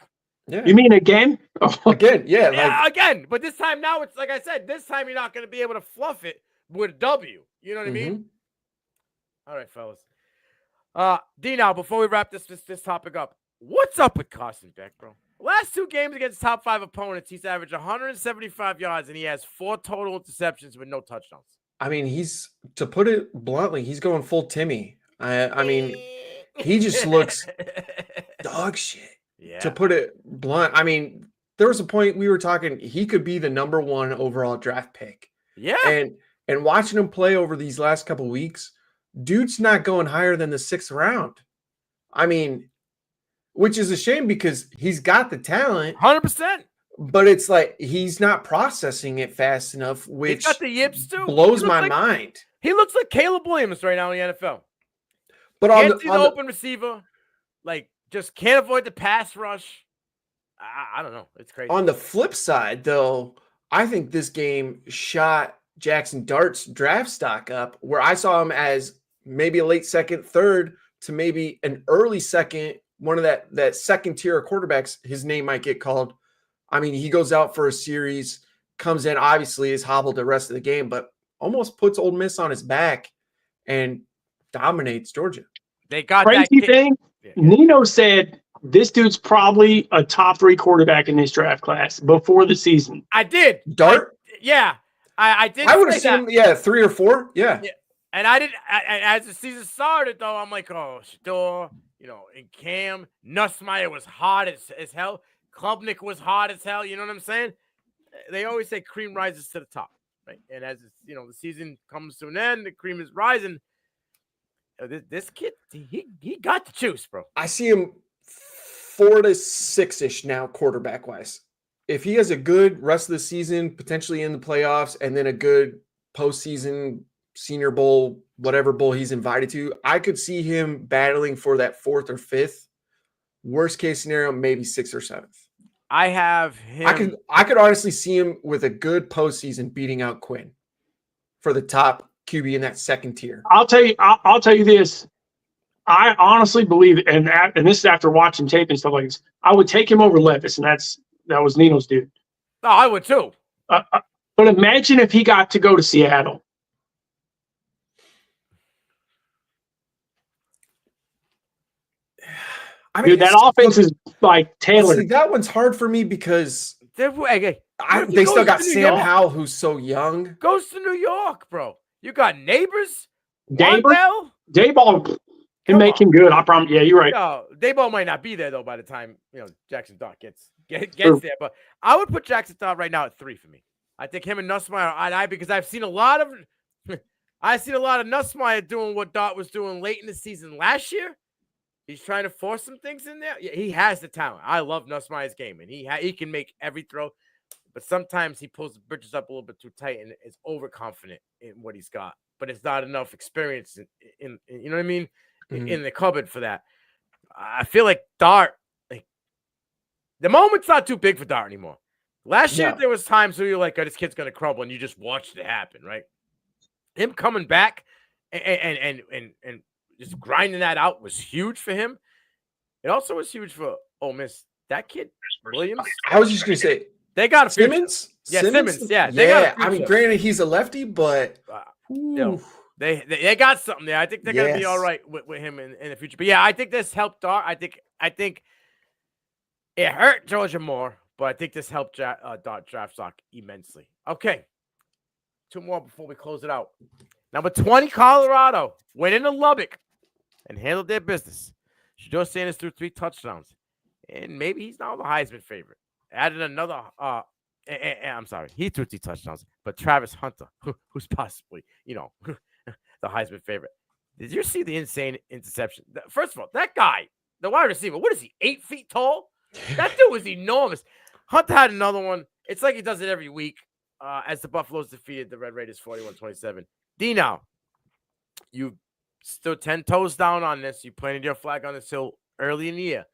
Yeah. You mean again? Again, yeah. Yeah, again. But this time now it's like I said, this time you're not going to be able to fluff it with a W. You know what I mean? All right, fellas. D, now, before we wrap this topic up, what's up with Carson Beck, bro? Last 2 games against top 5 opponents, he's averaged 175 yards, and he has 4 total interceptions with no touchdowns. I mean, to put it bluntly, he's going full Timmy. I mean, he just looks dog shit. Yeah. To put it blunt, I mean, there was a point we were talking, he could be the number 1 overall draft pick. Yeah. And watching him play over these last couple weeks, dude's not going higher than the 6th round. I mean, which is a shame because he's got the talent. 100%. But it's like he's not processing it fast enough, which he's got the yips too. Blows my mind. He looks like Caleb Williams right now in the NFL. But can't see the open receiver, like just can't avoid the pass rush. I don't know. It's crazy. On the flip side, though, I think this game shot Jackson Dart's draft stock up, where I saw him as maybe a late 2nd, 3rd to maybe an early 2nd, one of that second tier of quarterbacks. His name might get called. I mean, he goes out for a series, comes in, obviously is hobbled the rest of the game, but almost puts Ole Miss on his back and dominates Georgia. They got crazy thing. Yeah. Nino said this dude's probably a top 3 quarterback in this draft class before the season. I did. Dart? I did. I would assume, 3 or 4. Yeah. And I didn't. As the season started, though, I'm like, oh, Shador, and Cam, Nussmeier was hot as hell. Klubnik was hot as hell. You know what I'm saying? They always say cream rises to the top, right? And as the season comes to an end, the cream is rising. This kid, he got the juice, bro. I see him 4 to 6-ish now, quarterback wise. If he has a good rest of the season, potentially in the playoffs, and then a good postseason, Senior Bowl, whatever bowl he's invited to, I could see him battling for that 4th or 5th. Worst case scenario, maybe 6th or 7th. I have him. I could honestly see him with a good postseason beating out Quinn for the top QB in that 2nd tier. I'll tell you this. I honestly believe, and this is after watching tape and stuff like this, I would take him over Levis, and that was Nino's dude. Oh, I would too. But imagine if he got to go to Seattle. I mean, dude, that offense is like tailored. See, that one's hard for me because they still got Sam Howell, who's so young. Goes to New York, bro. You got Neighbors. Dayball. And make him good. I promise. Yeah, you're right. No, Daboll might not be there though by the time Jackson Dart gets True. there. But I would put Jackson Dart right now at 3 for me. I think him and Nussmeier are eye because I've seen a lot of Nussmeier doing what Dart was doing late in the season last year. He's trying to force some things in there. Yeah, he has the talent. I love Nussmeier's game, and he can make every throw. But sometimes he pulls the bridges up a little bit too tight and is overconfident in what he's got. But it's not enough experience in you know what I mean, in the cupboard for that. I feel like Dart, like the moment's not too big for Dart anymore. Last year there was times where you're like, oh, this kid's gonna crumble, and you just watched it happen, right? Him coming back and just grinding that out was huge for him. It also was huge for Ole Miss. That kid, Williams. I was just gonna say they got a Simmons. Yeah, Simmons. Yeah, they got I mean, granted, he's a lefty, but they got something there. I think they're gonna be all right with him in the future. But yeah, I think this helped Dart. I think it hurt Georgia more, but I think this helped Dart draft stock immensely. Okay, 2 more before we close it out. Number 20, Colorado went into Lubbock and handled their business. Shedeur Sanders threw 3 touchdowns, and maybe he's now the Heisman favorite. Added another. I'm sorry, he threw 3 touchdowns, but Travis Hunter, who's possibly the Heisman favorite. Did you see the insane interception? First of all, that guy, the wide receiver, what is he? 8 feet tall? That dude was enormous. Hunter had another one. It's like he does it every week. As the Buffaloes defeated the Red Raiders 41-27. Dino, you stood 10 toes down on this. You planted your flag on this hill early in the year.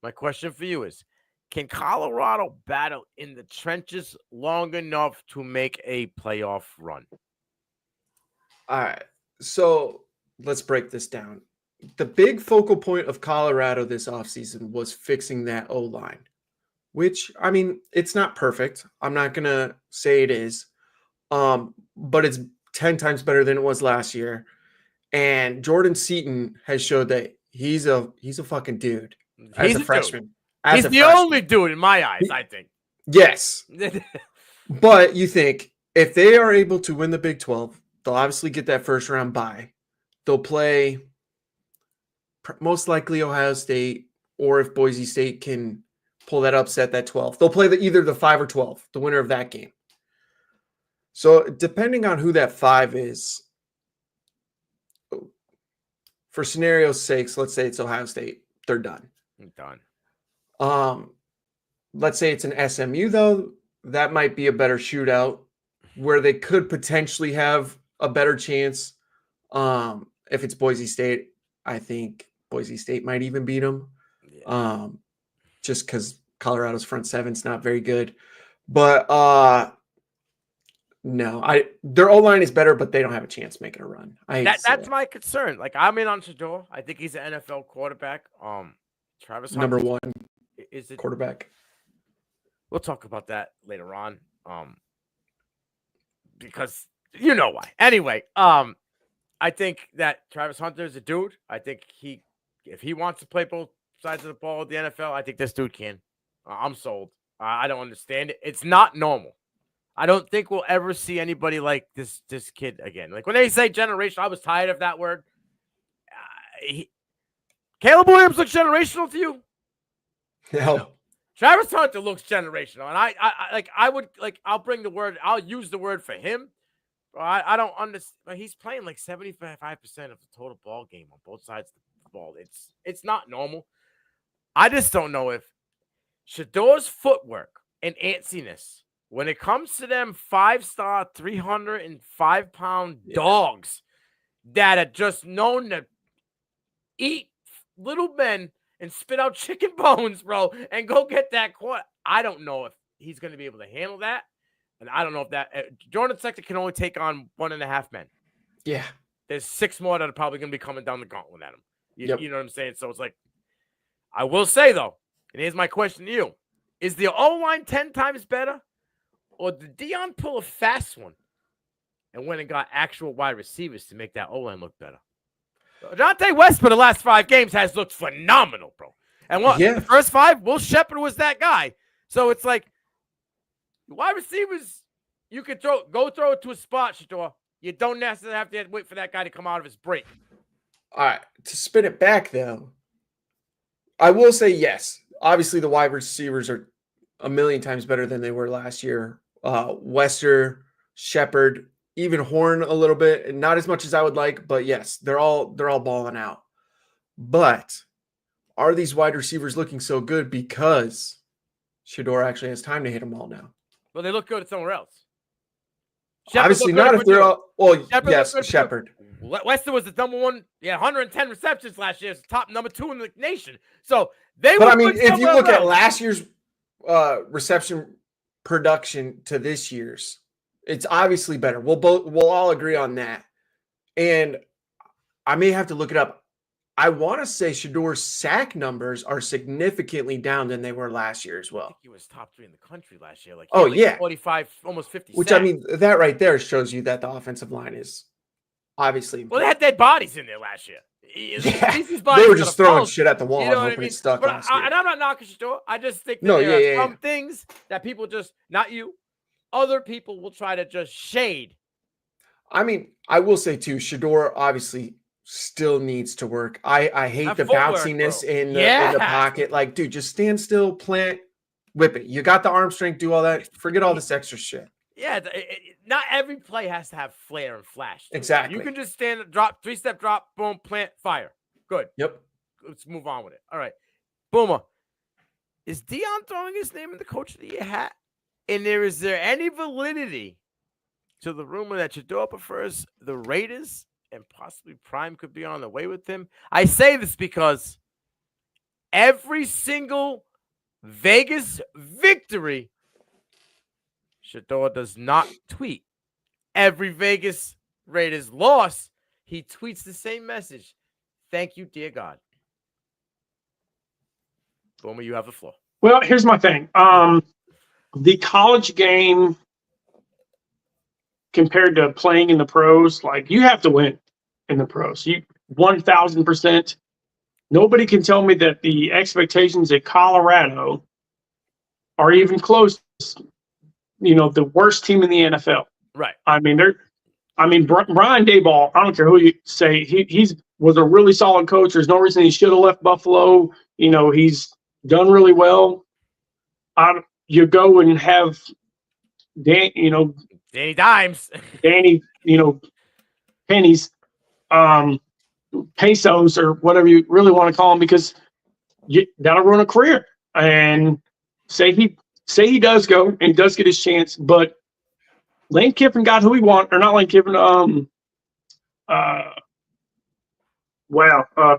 My question for you is, can Colorado battle in the trenches long enough to make a playoff run? All right. So let's break this down. The big focal point of Colorado this offseason was fixing that O-line, which, I mean, it's not perfect. I'm not going to say it is, but it's 10 times better than it was last year. And Jordan Seaton has showed that he's a fucking dude as a freshman. He's the only dude in my eyes, I think. Yes. But you think if they are able to win the Big 12, they'll obviously get that first round bye. They'll play most likely Ohio State, or if Boise State can pull that upset, that 12. They'll play either the 5 or 12, the winner of that game. So depending on who that 5 is, for scenario's sakes, let's say it's Ohio State, they're done. Let's say it's an SMU, though. That might be a better shootout where they could potentially have a better chance. If it's Boise State, I think Boise State might even beat them. Just because Colorado's front seven's not very good. But no, their O-line is better, but they don't have a chance making a run. That's my concern. Like, I'm in on Shedeur. I think he's an NFL quarterback. Travis Hunter, number 1 is it quarterback. We'll talk about that later on. Because you know why. Anyway, I think that Travis Hunter is a dude. I think if he wants to play both sides of the ball at the NFL, I think this dude can. I'm sold. I don't understand it. It's not normal. I don't think we'll ever see anybody like this kid again. Like when they say generation, I was tired of that word. Caleb Williams looks generational to you? No. Travis Hunter looks generational, and I'll use the word for him. I don't understand. He's playing like 75% of the total ball game on both sides of the ball. It's not normal. I just don't know if Shedeur's footwork and antsiness, when it comes to them 5-star, 305-pound dogs that are just known to eat little men and spit out chicken bones, bro, and go get that quarter. I don't know if he's going to be able to handle that. And I don't know if that Jordan Sector can only take on 1.5 men. Yeah. There's 6 more that are probably going to be coming down the gauntlet at him. You know what I'm saying? So it's like, I will say, though, and here's my question to you. Is the O-line 10 times better? Or did Deion pull a fast one and went and got actual wide receivers to make that O-line look better? Deontay West for the last 5 games has looked phenomenal, bro. And the first 5, Will Shepherd was that guy. So it's like, wide receivers, you can go throw it to a spot, Shedeur. You don't necessarily have to wait for that guy to come out of his break. All right, to spin it back though, I will say yes. Obviously, the wide receivers are a million times better than they were last year. Yesssir, Shepard, even Horn a little bit, and not as much as I would like, but yes, they're all balling out. But are these wide receivers looking so good because Shedeur actually has time to hit them all now? Well, they look good at somewhere else. Obviously not if they're all. Well, yes, Shepard. Yesssir was the number one. Yeah, 110 receptions last year. It's top number 2 in the nation. So they. But I mean, if you look at last year's reception production to this year's, it's obviously better. We'll all agree on that. And I may have to look it up. I want to say Shedeur's sack numbers are significantly down than they were last year as well. I think he was top 3 in the country last year. Like, oh, yeah. 45, almost 50 Which, sacks. I mean, that right there shows you that the offensive line is obviously. Well, they had dead bodies in there last year. Yeah. They were just throwing shit at the wall, and hoping it stuck last year. And I'm not knocking Shedeur. I just think that there are some things that people just, not you, other people will try to just shade. I mean, I will say, too, Shedeur obviously still needs to work. I hate the bounciness in the pocket. Like, dude, just stand still, plant, whip it. You got the arm strength, do all that. Forget all this extra shit. Yeah, not every play has to have flair and flash. Exactly. You can just stand, drop, 3-step drop, boom, plant, fire. Good. Yep. Let's move on with it. All right. Boomer, is Deion throwing his name in the Coach of the Year hat? And is there any validity to the rumor that Shedeur prefers the Raiders and possibly Prime could be on the way with him? I say this because every single Vegas victory, Shedeur does not tweet. Every Vegas Raiders loss, he tweets the same message. Thank you, dear God. Boomer, you have the floor. Well, here's my thing. The college game compared to playing in the pros, like, you have to win in the pros. You 1,000%. Nobody can tell me that the expectations at Colorado are even close. The worst team in the NFL. Right. I mean, Brian Daboll, I don't care who you say, he's was a really solid coach. There's no reason he should have left Buffalo. He's done really well. You go and have Danny Dimes. Danny, pennies, pesos, or whatever you really want to call them, because that'll ruin a career. And say he does go and does get his chance, but Lane Kiffin got who he wanted, or not Lane Kiffin.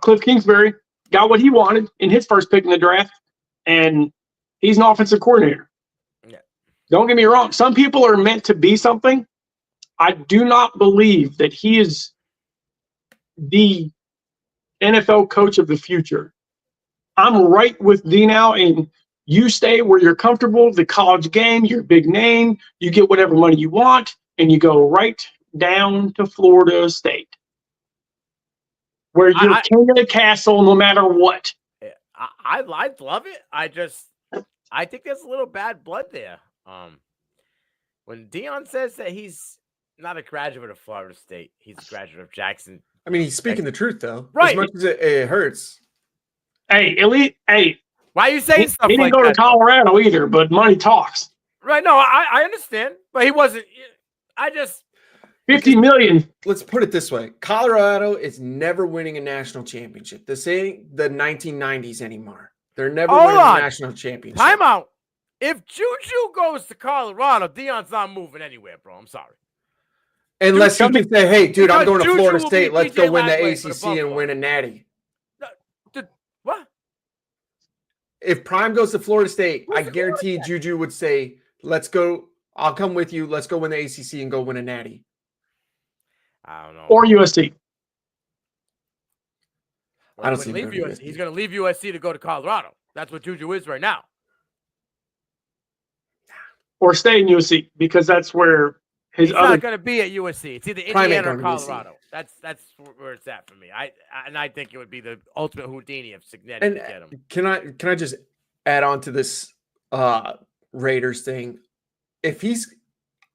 Cliff Kingsbury got what he wanted in his first pick in the draft, and he's an offensive coordinator. Yeah. Don't get me wrong. Some people are meant to be something. I do not believe that he is the NFL coach of the future. I'm right with D now, and you stay where you're comfortable, the college game, your big name, you get whatever money you want, and you go right down to Florida State, where you're king of the castle no matter what. I love it. I think there's a little bad blood there. When Deion says that he's not a graduate of Florida State, he's a graduate of Jackson. I mean, he's speaking the truth, though. Right. As much as it hurts. Hey, elite. Hey. Why are you saying stuff like that? He didn't go to Colorado either, but money talks. Right. No, I understand. But he wasn't. 50 million. Let's put it this way. Colorado is never winning a national championship. This ain't the 1990s anymore. They're never winning a national championship. Time out. If Juju goes to Colorado, Deion's not moving anywhere, bro. I'm sorry. Unless you can say, hey, dude, I'm going to Florida State. Let's go win the ACC and win a natty. What? If Prime goes to Florida State, I guarantee Juju would say, let's go. I'll come with you. Let's go win the ACC and go win a natty. I don't know. Or USC. I don't see him going USC. He's going to leave USC to go to Colorado. That's what Juju is right now. Or stay in USC, because that's where he's not going to be at USC. It's either Indiana or Colorado. That's where it's at for me. I think it would be the ultimate Houdini of Signetti to get him. Can I just add on to this Raiders thing?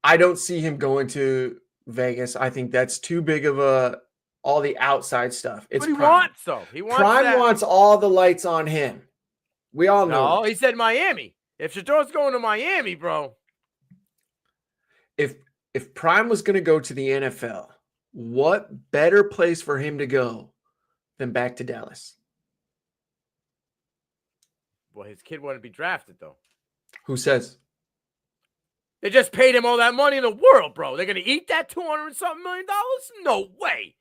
I don't see him going to Vegas. I think that's too big of a all the outside stuff. It's But he Prime. wants though. He wants Prime that. wants all the lights on him. We all know. No, he said Miami. If Shador's going to Miami, bro. If Prime was going to go to the NFL, what better place for him to go than back to Dallas? Well, his kid wouldn't be drafted though. Who says? They just paid him all that money in the world, bro. They're gonna eat that $200-something million? No way.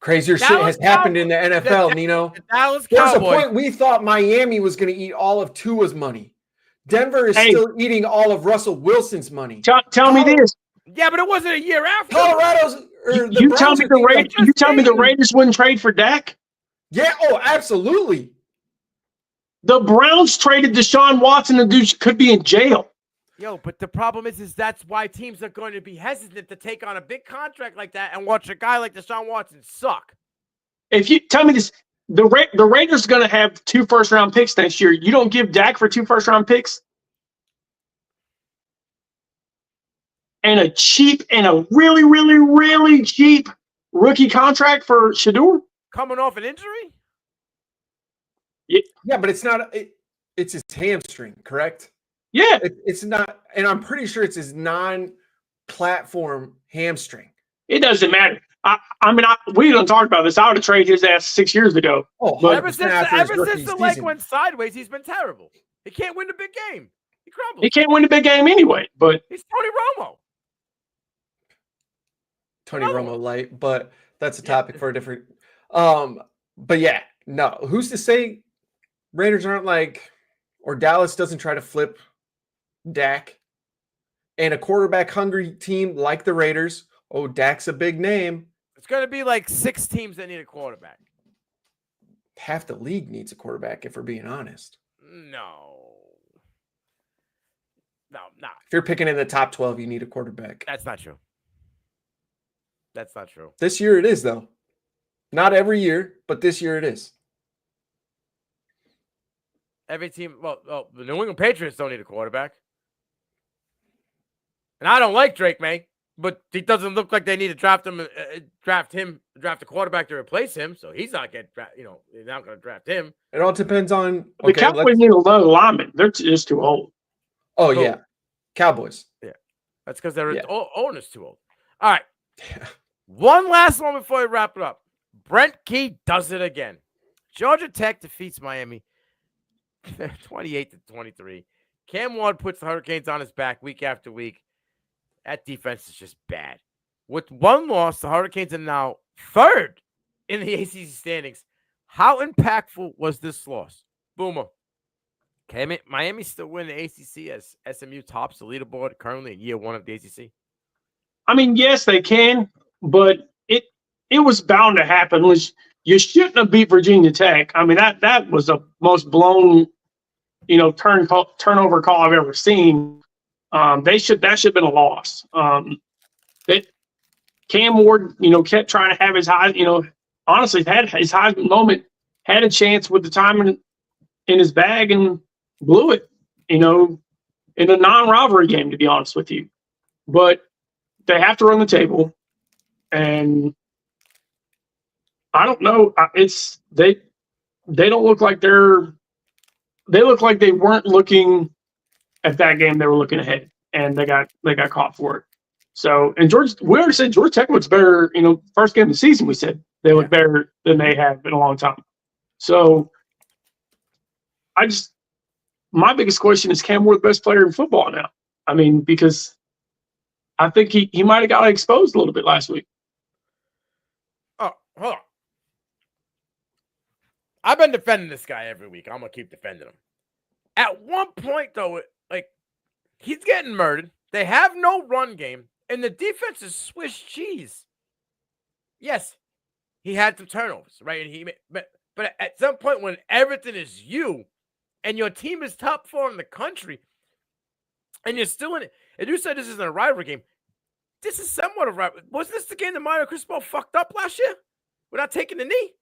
Crazier shit has happened in the NFL, Nino. The Dallas There's a Cowboys. point we thought Miami was going to eat all of Tua's money. Denver is still eating all of Russell Wilson's money. Tell me this. Yeah, but it wasn't a year after. Colorado's. You tell me the Raiders wouldn't trade for Dak? Yeah. Oh, absolutely. The Browns traded Deshaun Watson. The dude could be in jail. Yo, but the problem is that's why teams are going to be hesitant to take on a big contract like that and watch a guy like Deshaun Watson suck. If you tell me this, the Raiders are going to have 2 first-round picks next year. You don't give Dak for 2 first-round picks? And a really, really, really cheap rookie contract for Shador? Coming off an injury? Yeah, but it's not. It's his hamstring, correct? Yeah. It's not, and I'm pretty sure it's his non-platform hamstring. It doesn't matter. We don't talk about this. I would have traded his ass 6 years ago. Oh, ever since the leg went sideways, he's been terrible. He can't win the big game. He crumbles. He can't win the big game anyway. But he's Tony Romo. Tony Romo light, but that's a topic for a different. But yeah, no. Who's to say Raiders aren't like, or Dallas doesn't try to flip Dak, and a quarterback hungry team like the Raiders. Oh, Dak's a big name. It's going to be like 6 teams that need a quarterback. Half the league needs a quarterback, if we're being honest. No. If you're picking in the top 12, you need a quarterback. That's not true. That's not true. This year it is, though. Not every year, but this year it is. Every team, well, the New England Patriots don't need a quarterback. And I don't like Drake May, but it doesn't look like they need to draft a quarterback to replace him. So he's not getting drafted. They're not going to draft him. It all depends on. The Cowboys need a low lineman. They're just too old. Oh, yeah. Cowboys. Yeah. That's because their owner's too old. All right. Yeah. One last one before we wrap it up. Brent Key does it again. Georgia Tech defeats Miami 28-23. Cam Ward puts the Hurricanes on his back week after week. That defense is just bad. With one loss, the Hurricanes are now 3rd in the ACC standings. How impactful was this loss? Boomer. Can Miami still win the ACC as SMU tops the leaderboard currently in year 1 of the ACC? I mean, yes, they can, but it was bound to happen. You shouldn't have beat Virginia Tech. I mean, that was the most blown, turnover call I've ever seen. That should have been a loss. Cam Ward, kept trying to have his high, honestly had his high moment, had a chance with the time in his bag and blew it, in a non-rivalry game, to be honest with you. But they have to run the table, and I don't know. They don't look like they look like they weren't looking at that game. They were looking ahead, and they got caught for it. So, and we already said Georgia Tech looks better. First game of the season, we said they look better than they have in a long time. So, my biggest question is, Cam Ward the best player in football now? I mean, because I think he might have got exposed a little bit last week. Oh, hold on. I've been defending this guy every week. I'm going to keep defending him. At one point, though, he's getting murdered. They have no run game, and the defense is Swiss cheese. Yes, he had some turnovers, right? And but at some point, when everything is you, and your team is top 4 in the country, and you're still in it, and you said this isn't a rivalry game, this is somewhat of a rivalry. Wasn't this the game that Mario Cristobal fucked up last year without taking the knee?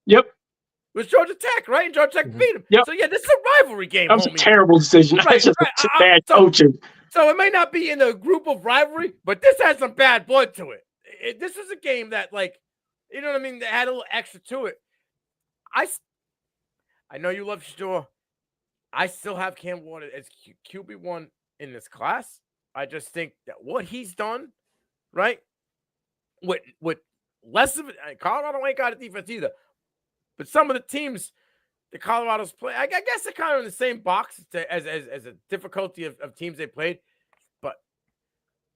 Yep. It was Georgia Tech, right? And Georgia Tech beat him. Yep. So, yeah, this is a rivalry game, That was a terrible decision. That's just bad coaching. So it may not be in a group of rivalry, but this has some bad blood to it. this was a game that, like, you know what I mean? That had a little extra to it. I know you love Shador. I still have Cam Ward as QB1 in this class. I just think that what he's done, right, with less of it, Colorado ain't got a defense either. But some of the teams that Colorado's play, I guess they're kind of in the same box as a difficulty of teams they played. But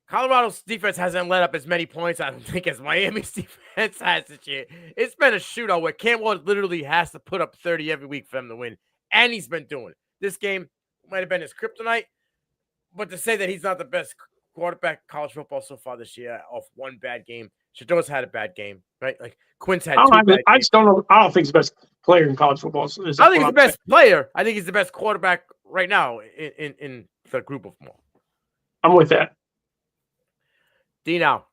Colorado's defense hasn't let up as many points, I don't think, as Miami's defense has this year. It's been a shootout where Cam Ward literally has to put up 30 every week for him to win. And he's been doing it. This game might have been his kryptonite, but to say that he's not the best quarterback in college football so far this year off one bad game, Shador's had a bad game, right? Like Quinn's had two bad games. I just don't know. I don't think he's the best player in college football. I think he's the best player. I think he's the best quarterback right now in the group of them all. I'm with that. Dino,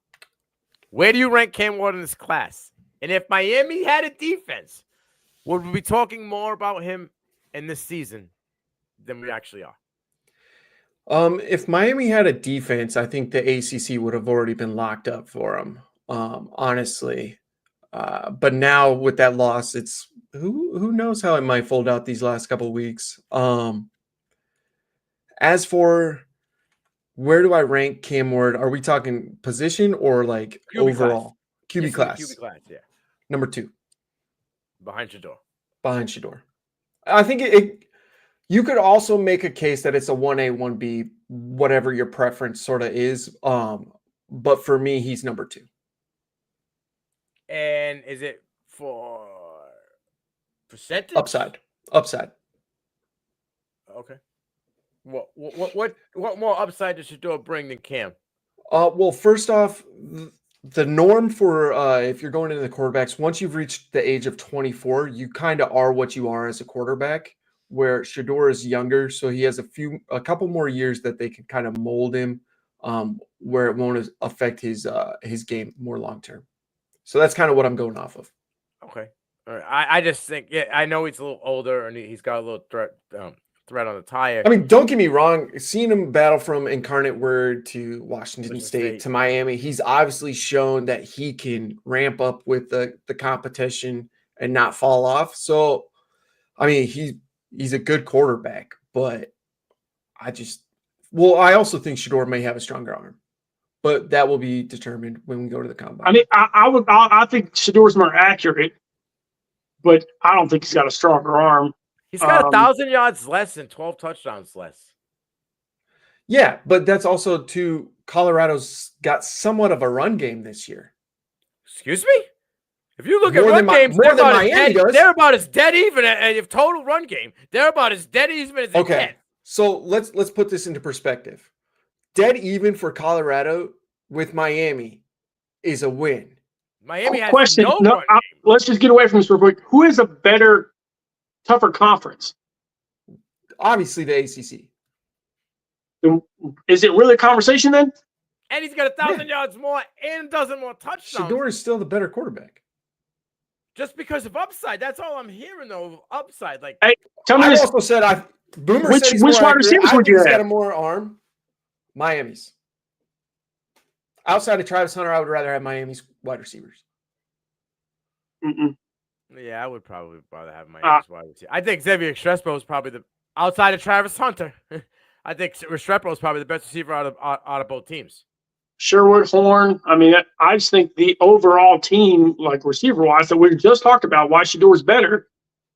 where do you rank Cam Ward in this class? And if Miami had a defense, would we be talking more about him in this season than we actually are? If Miami had a defense, I think the ACC would have already been locked up for him, honestly. But now with that loss, it's who knows how it might fold out these last couple of weeks. As for where do I rank Cam Ward? Are we talking position or like QB overall? QB class. QB class, yeah. Number 2. Behind Shador. Behind Shador. I think you could also make a case that it's a 1A, 1B, whatever your preference sort of is. But for me, he's number 2. And is it for percentage? Upside. Okay. What more upside does Shador bring than Cam? Well, first off, the norm for if you're going into the quarterbacks, once you've reached the age of 24, you kind of are what you are as a quarterback. Where Shador is younger, so he has a couple more years that they can kind of mold him, where it won't affect his game more long term. So that's kind of what I'm going off of. Okay, all right. I just think, yeah, I know he's a little older and he's got a little threat on the tire. I mean, don't get me wrong. Seeing him battle from Incarnate Word to Washington State to Miami, he's obviously shown that he can ramp up with the competition and not fall off. So, I mean, he's a good quarterback, but I also think Shador may have a stronger arm, but that will be determined when we go to the combine. I mean, I think Shador's more accurate, but I don't think he's got a stronger arm. He's got 1,000 yards less and 12 touchdowns less. Yeah, but that's also Colorado's got somewhat of a run game this year. Excuse me? If you look at run games, they're about as dead even if total run game. They're about as dead even as they can. So let's put this into perspective. Dead even for Colorado with Miami is a win. Miami has no run game. Let's just get away from this real quick. Who is a better, tougher conference? Obviously the ACC. Is it really a conversation then? And he's got 1,000 yards more and a dozen more touchdowns. Shador is still the better quarterback. Just because of upside. That's all I'm hearing, though. Upside. Like, hey, tell me I this. also said Boomer which said wide receivers would you have? He's got a more arm. Miami's. Outside of Travis Hunter, I would rather have Miami's wide restreppers. Yeah, I would probably rather have Miami's wide receiver. I think Xavier Restrepo is probably outside of Travis Hunter. I think Restrepo is probably the best receiver out of both teams. Sherwood, Horn. I mean, I just think the overall team, like receiver-wise, that we just talked about, why Shador's better,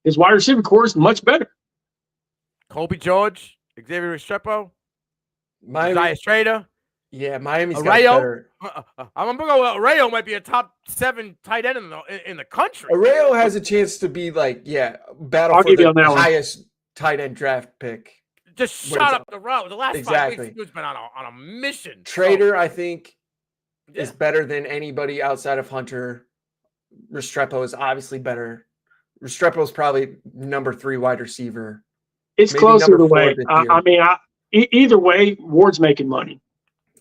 his wide receiver core is much better. Colby George, Xavier Restrepo, Miami, Strader. Yeah, Miami's got better. I'm going to go Arrayo might be a top 7 tight end in the country. Arrayo has a chance to be battle for the highest tight end draft pick. Just shot up the road. The last 5 weeks, he's been on a mission. Trader, I think, is better than anybody outside of Hunter. Restrepo is obviously better. Restrepo is probably number 3 wide receiver. It's close either way. Either way, Ward's making money.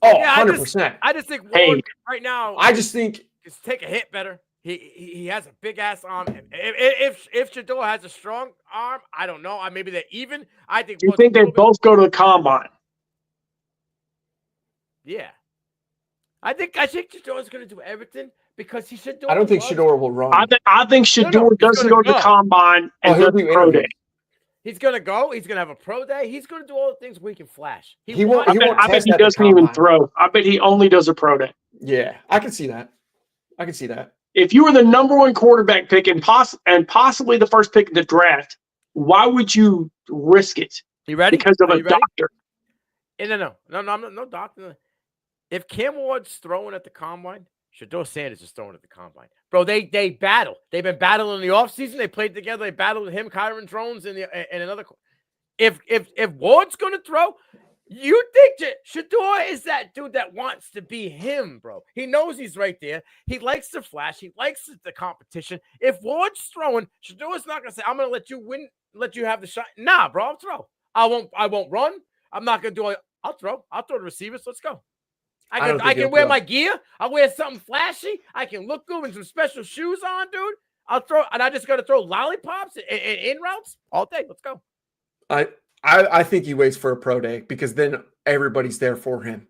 Oh, yeah, 100%. I just think Ward right now. I just think is take a hit better. He has a big ass arm. If Shador has a strong arm, I don't know. Maybe they're even. I think. You think they both go to the combine? Yeah. I think Shador's going to do everything because he should do. I don't think Shador will run. I think Shador doesn't go to the combine and he'll does do the pro day. interviews. He's going to go. He's going to have a pro day. He's going to do all the things where he can flash. He won't. I bet test he at the doesn't even combine. throw. I bet he only does a pro day. Yeah, I can see that. If you were the number one quarterback pick and possibly the first pick in the draft, why would you risk it? You ready? Because of a doctor. No, I'm no doctor. If Cam Ward's throwing at the combine, Shador Sanders is throwing at the combine. Bro, they battle. They've been battling in the offseason. They played together. They battled with him, Kyron Drones, and another. If Ward's going to throw, you think Shador is that dude that wants to be him, bro. He knows he's right there. He likes to flash. He likes the competition. If Ward's throwing, Shador's not going to say, I'm going to let you win, let you have the shot. Nah, bro, I'll throw. I won't run. I'm not going to do it. I'll throw. I'll throw the receivers. Let's go. I can wear my gear. I'll wear something flashy. I can look good with some special shoes on, dude. I'll throw, and I just got to throw lollipops and in routes all day. Let's go. I think he waits for a pro day because then everybody's there for him.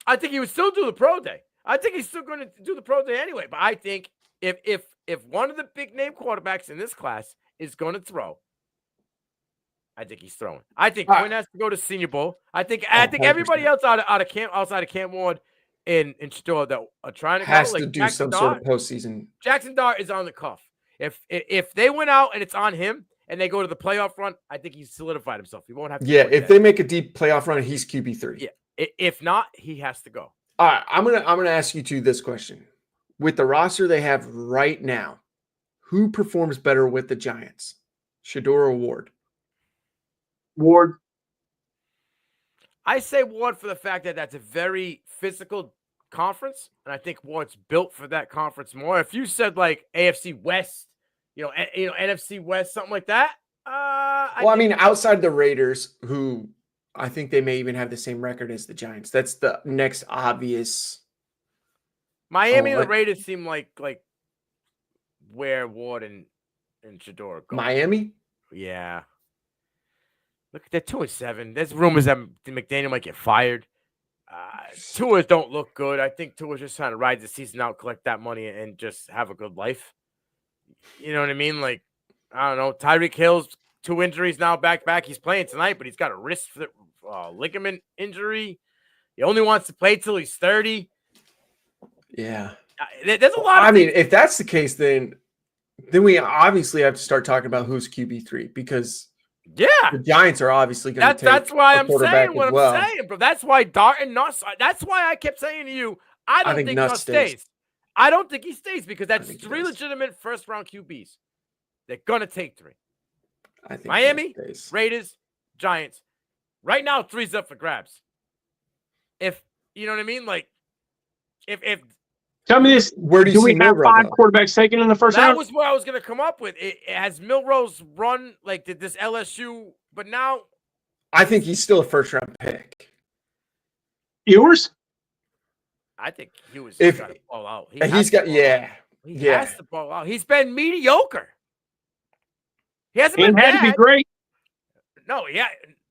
I think he would still do the pro day. I think he's still going to do the pro day anyway. But I think if one of the big name quarterbacks in this class is going to throw, I think he's throwing. I think Quinn has to go to Senior Bowl. I think everybody else outside of Cam Ward and Shador that are trying to has go, to do some sort of postseason. Jackson Dart is on the cuff. If they went out and it's on him and they go to the playoff run, I think he's solidified himself. He won't have to. Yeah, if they make a deep playoff run, he's QB3. Yeah. If not, he has to go. All right, I'm gonna ask you this question. With the roster they have right now, who performs better with the Giants? Shador or Ward? Ward. I say Ward for the fact that that's a very physical conference, and I think Ward's built for that conference more. If you said like AFC West, NFC West, something like that. I mean, outside the Raiders, who I think they may even have the same record as the Giants. That's the next obvious. Miami and the Raiders seem like where Ward and Shador go. Miami? Yeah. Look, they're 2-7. There's rumors that McDaniel might get fired. Tours don't look good. I think Tours just trying to ride the season out, collect that money, and just have a good life. You know what I mean? Like, I don't know. Tyreek Hill's 2 injuries now back. He's playing tonight, but he's got a wrist ligament injury. He only wants to play till he's 30. Yeah. There's a lot of if that's the case, then we obviously have to start talking about who's QB3 because the Giants are obviously going to take that's why I'm saying what I'm saying, bro. That's why Dart and Nuss. That's why I kept saying to you, I don't think Nuss stays. I don't think he stays because that's 3 legitimate first-round QBs. They're going to take 3. I think Miami, Raiders, Giants. Right now, 3's up for grabs. If you know what I mean, like if tell me this, where do we have 5 quarterbacks taken in the first round? That was what I was going to come up with. Has Milrose run like did this LSU? But now, I think he's still a first-round pick. Yours? I think he was got to ball out. He has to ball out. He's been mediocre. He hasn't been had to be great. No,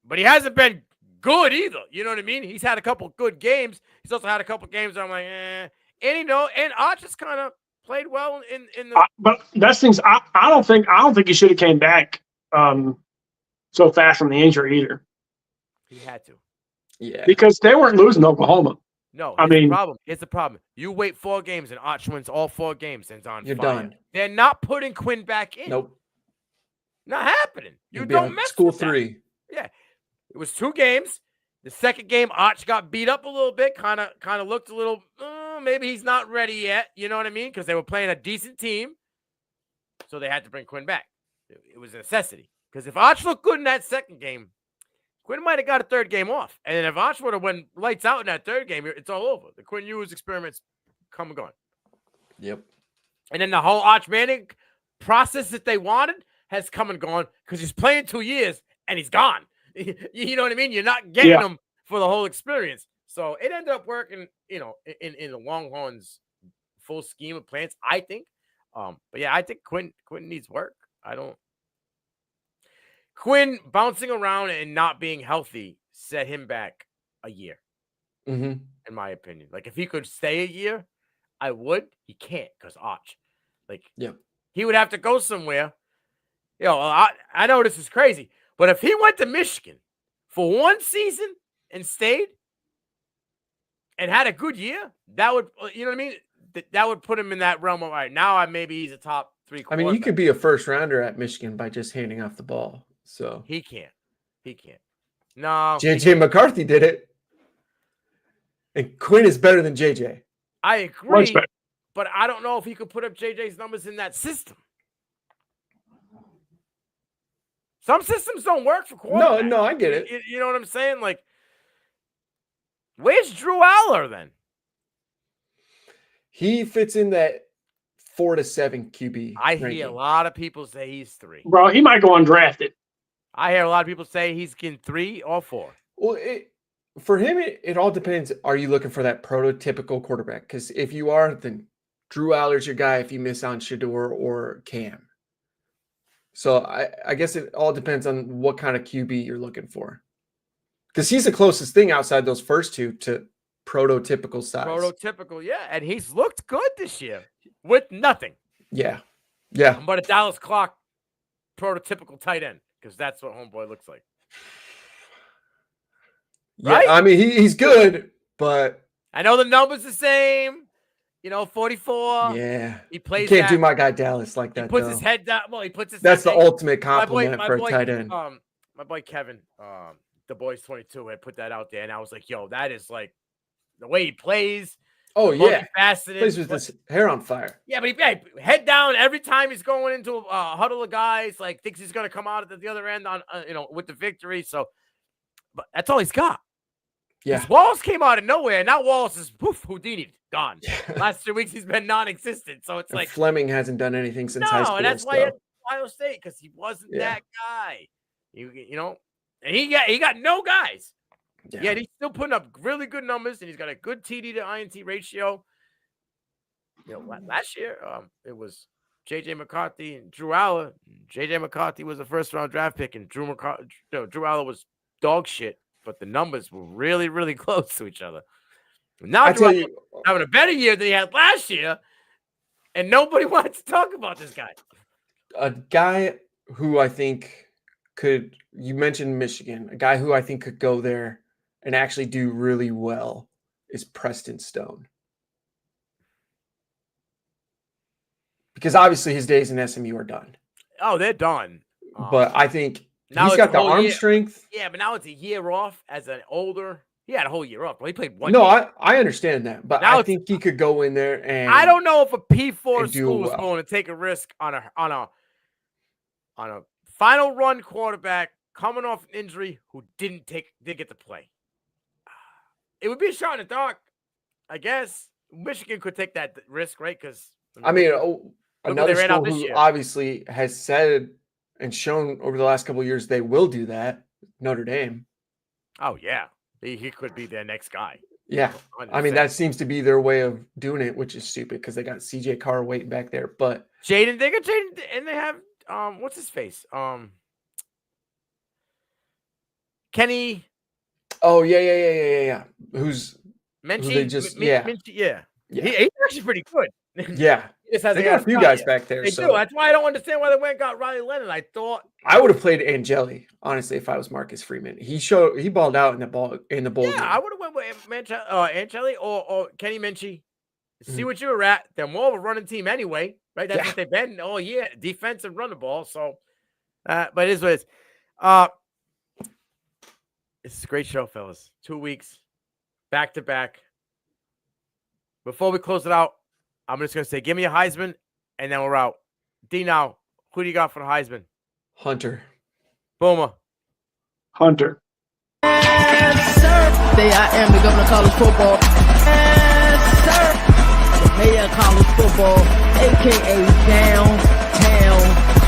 but he hasn't been good either. You know what I mean? He's had a couple good games. He's also had a couple games where I'm like, And and Arch just kind of played well in the. But that's things. I don't think he should have came back so fast from the injury either. He had to. Yeah. Because they weren't losing Oklahoma. No, here's the problem. You wait 4 games and Arch wins all 4 games and it's on You're fire. done. They're not putting Quinn back in. Nope. Not happening. You You'll don't mess school with 3. That. Yeah. It was 2 games. The second game, Arch got beat up a little bit. Kind of looked a little, maybe he's not ready yet. You know what I mean? Because they were playing a decent team. So they had to bring Quinn back. It was a necessity. Because if Arch looked good in that second game, Quinn might have got a 3rd game off. And then if Arch would have went lights out in that 3rd game, it's all over. The Quinn Ewers experiments come and gone. Yep. And then the whole Arch Manning process that they wanted has come and gone because he's playing 2 years and he's gone. You know what I mean? You're not getting him for the whole experience. So it ended up working, in the Longhorns' full scheme of plans, I think. But yeah, I think Quinn needs work. Quinn bouncing around and not being healthy set him back a year. in my opinion. Like, if he could stay a year, I would. He can't because Arch. Like, he would have to go somewhere. I know this is crazy, but if he went to Michigan for one season and stayed and had a good year, that would, you know what I mean? That would put him in that realm of, all right, now maybe he's a top 3 quarterback. I mean, you could be a first rounder at Michigan by just handing off the ball. So he can't. No. JJ McCarthy did it. And Quinn is better than JJ. I agree, but I don't know if he could put up JJ's numbers in that system. Some systems don't work for quarterbacks. No, I get it. You know what I'm saying? Like, where's Drew Aller then? He fits in that 4 to 7 QB. I hear a lot of people say he's 3. Bro, he might go undrafted. I hear a lot of people say he's getting 3 or 4. Well, for him, it all depends. Are you looking for that prototypical quarterback? Because if you are, then Drew Aller's your guy if you miss on Shador or Cam. So I guess it all depends on what kind of QB you're looking for. Because he's the closest thing outside those first two to prototypical size. Prototypical, yeah. And he's looked good this year with nothing. Yeah. But a Dallas Clark prototypical tight end, because that's what homeboy looks like. Yeah, right? I mean, he's good, but I know the number's the same. 44. Yeah. He plays. You can't do my guy Dallas like that. He puts his head down. Well, he puts his. That's the ultimate compliment for a tight end. My boy Kevin, the boys 22, had put that out there, and I was like, "Yo, that is like the way he plays." Oh yeah, plays with his hair on fire. Yeah, but he head down every time he's going into a huddle of guys. Like, thinks he's gonna come out at the other end on with the victory. So, but that's all he's got. Yeah, Wallace came out of nowhere, and now Wallace is poof, Houdini, gone. Last 2 weeks he's been non-existent. So it's like Fleming hasn't done anything since high school. And that's why he had Ohio State, because he wasn't that guy. And he got no guys. Yeah, he's still putting up really good numbers, and he's got a good TD to INT ratio. Last year it was JJ McCarthy and Drew Aller. JJ McCarthy was a first-round draft pick, and Drew Aller was dog shit. But the numbers were really, really close to each other. Now Drew Aller having a better year than he had last year, and nobody wants to talk about this guy. A guy who I think could, you mentioned Michigan, a guy who I think could go there and actually do really well is Preston Stone. Because obviously his days in SMU are done. Oh, they're done. But I think now he's got the arm strength. Yeah, but now it's a year off as an older. He had a whole year off. But he played one. No, year. I understand that, but now I think he could go in there and. I don't know if a P4 school is going to take a risk on a final run quarterback coming off an injury who didn't get to play. It would be a shot in the dark, I guess. Michigan could take that risk, right? Because another school who obviously has said and shown over the last couple of years they will do that, Notre Dame. Oh yeah, he could be their next guy. Yeah, 100%. I mean that seems to be their way of doing it, which is stupid because they got CJ Carr waiting back there. But Jaden, they got Jaden, and they have what's his face? Kenny. Oh yeah. Who's Menchie? Who they just Menchie, yeah. He's actually pretty good. Yeah. They got a few guys back there. They do. That's why I don't understand why they went and got Riley Leonard. I would have played Angeli, honestly, if I was Marcus Freeman. He balled out in the bowl game. I would have went with Angeli or Kenny Menchie. See what you were at. They're more of a running team anyway, right? That's what they've been all year. Defense and run the ball. So, but it is what it is. It's a great show, fellas. 2 weeks, back to back. Before we close it out, I'm just going to say, give me a Heisman, and then we're out. D now, who do you got for the Heisman? Hunter. Boomer. Hunter. Yesssir. Today I am the governor of college football. Yesssir. The mayor of college football, a.k.a. downtown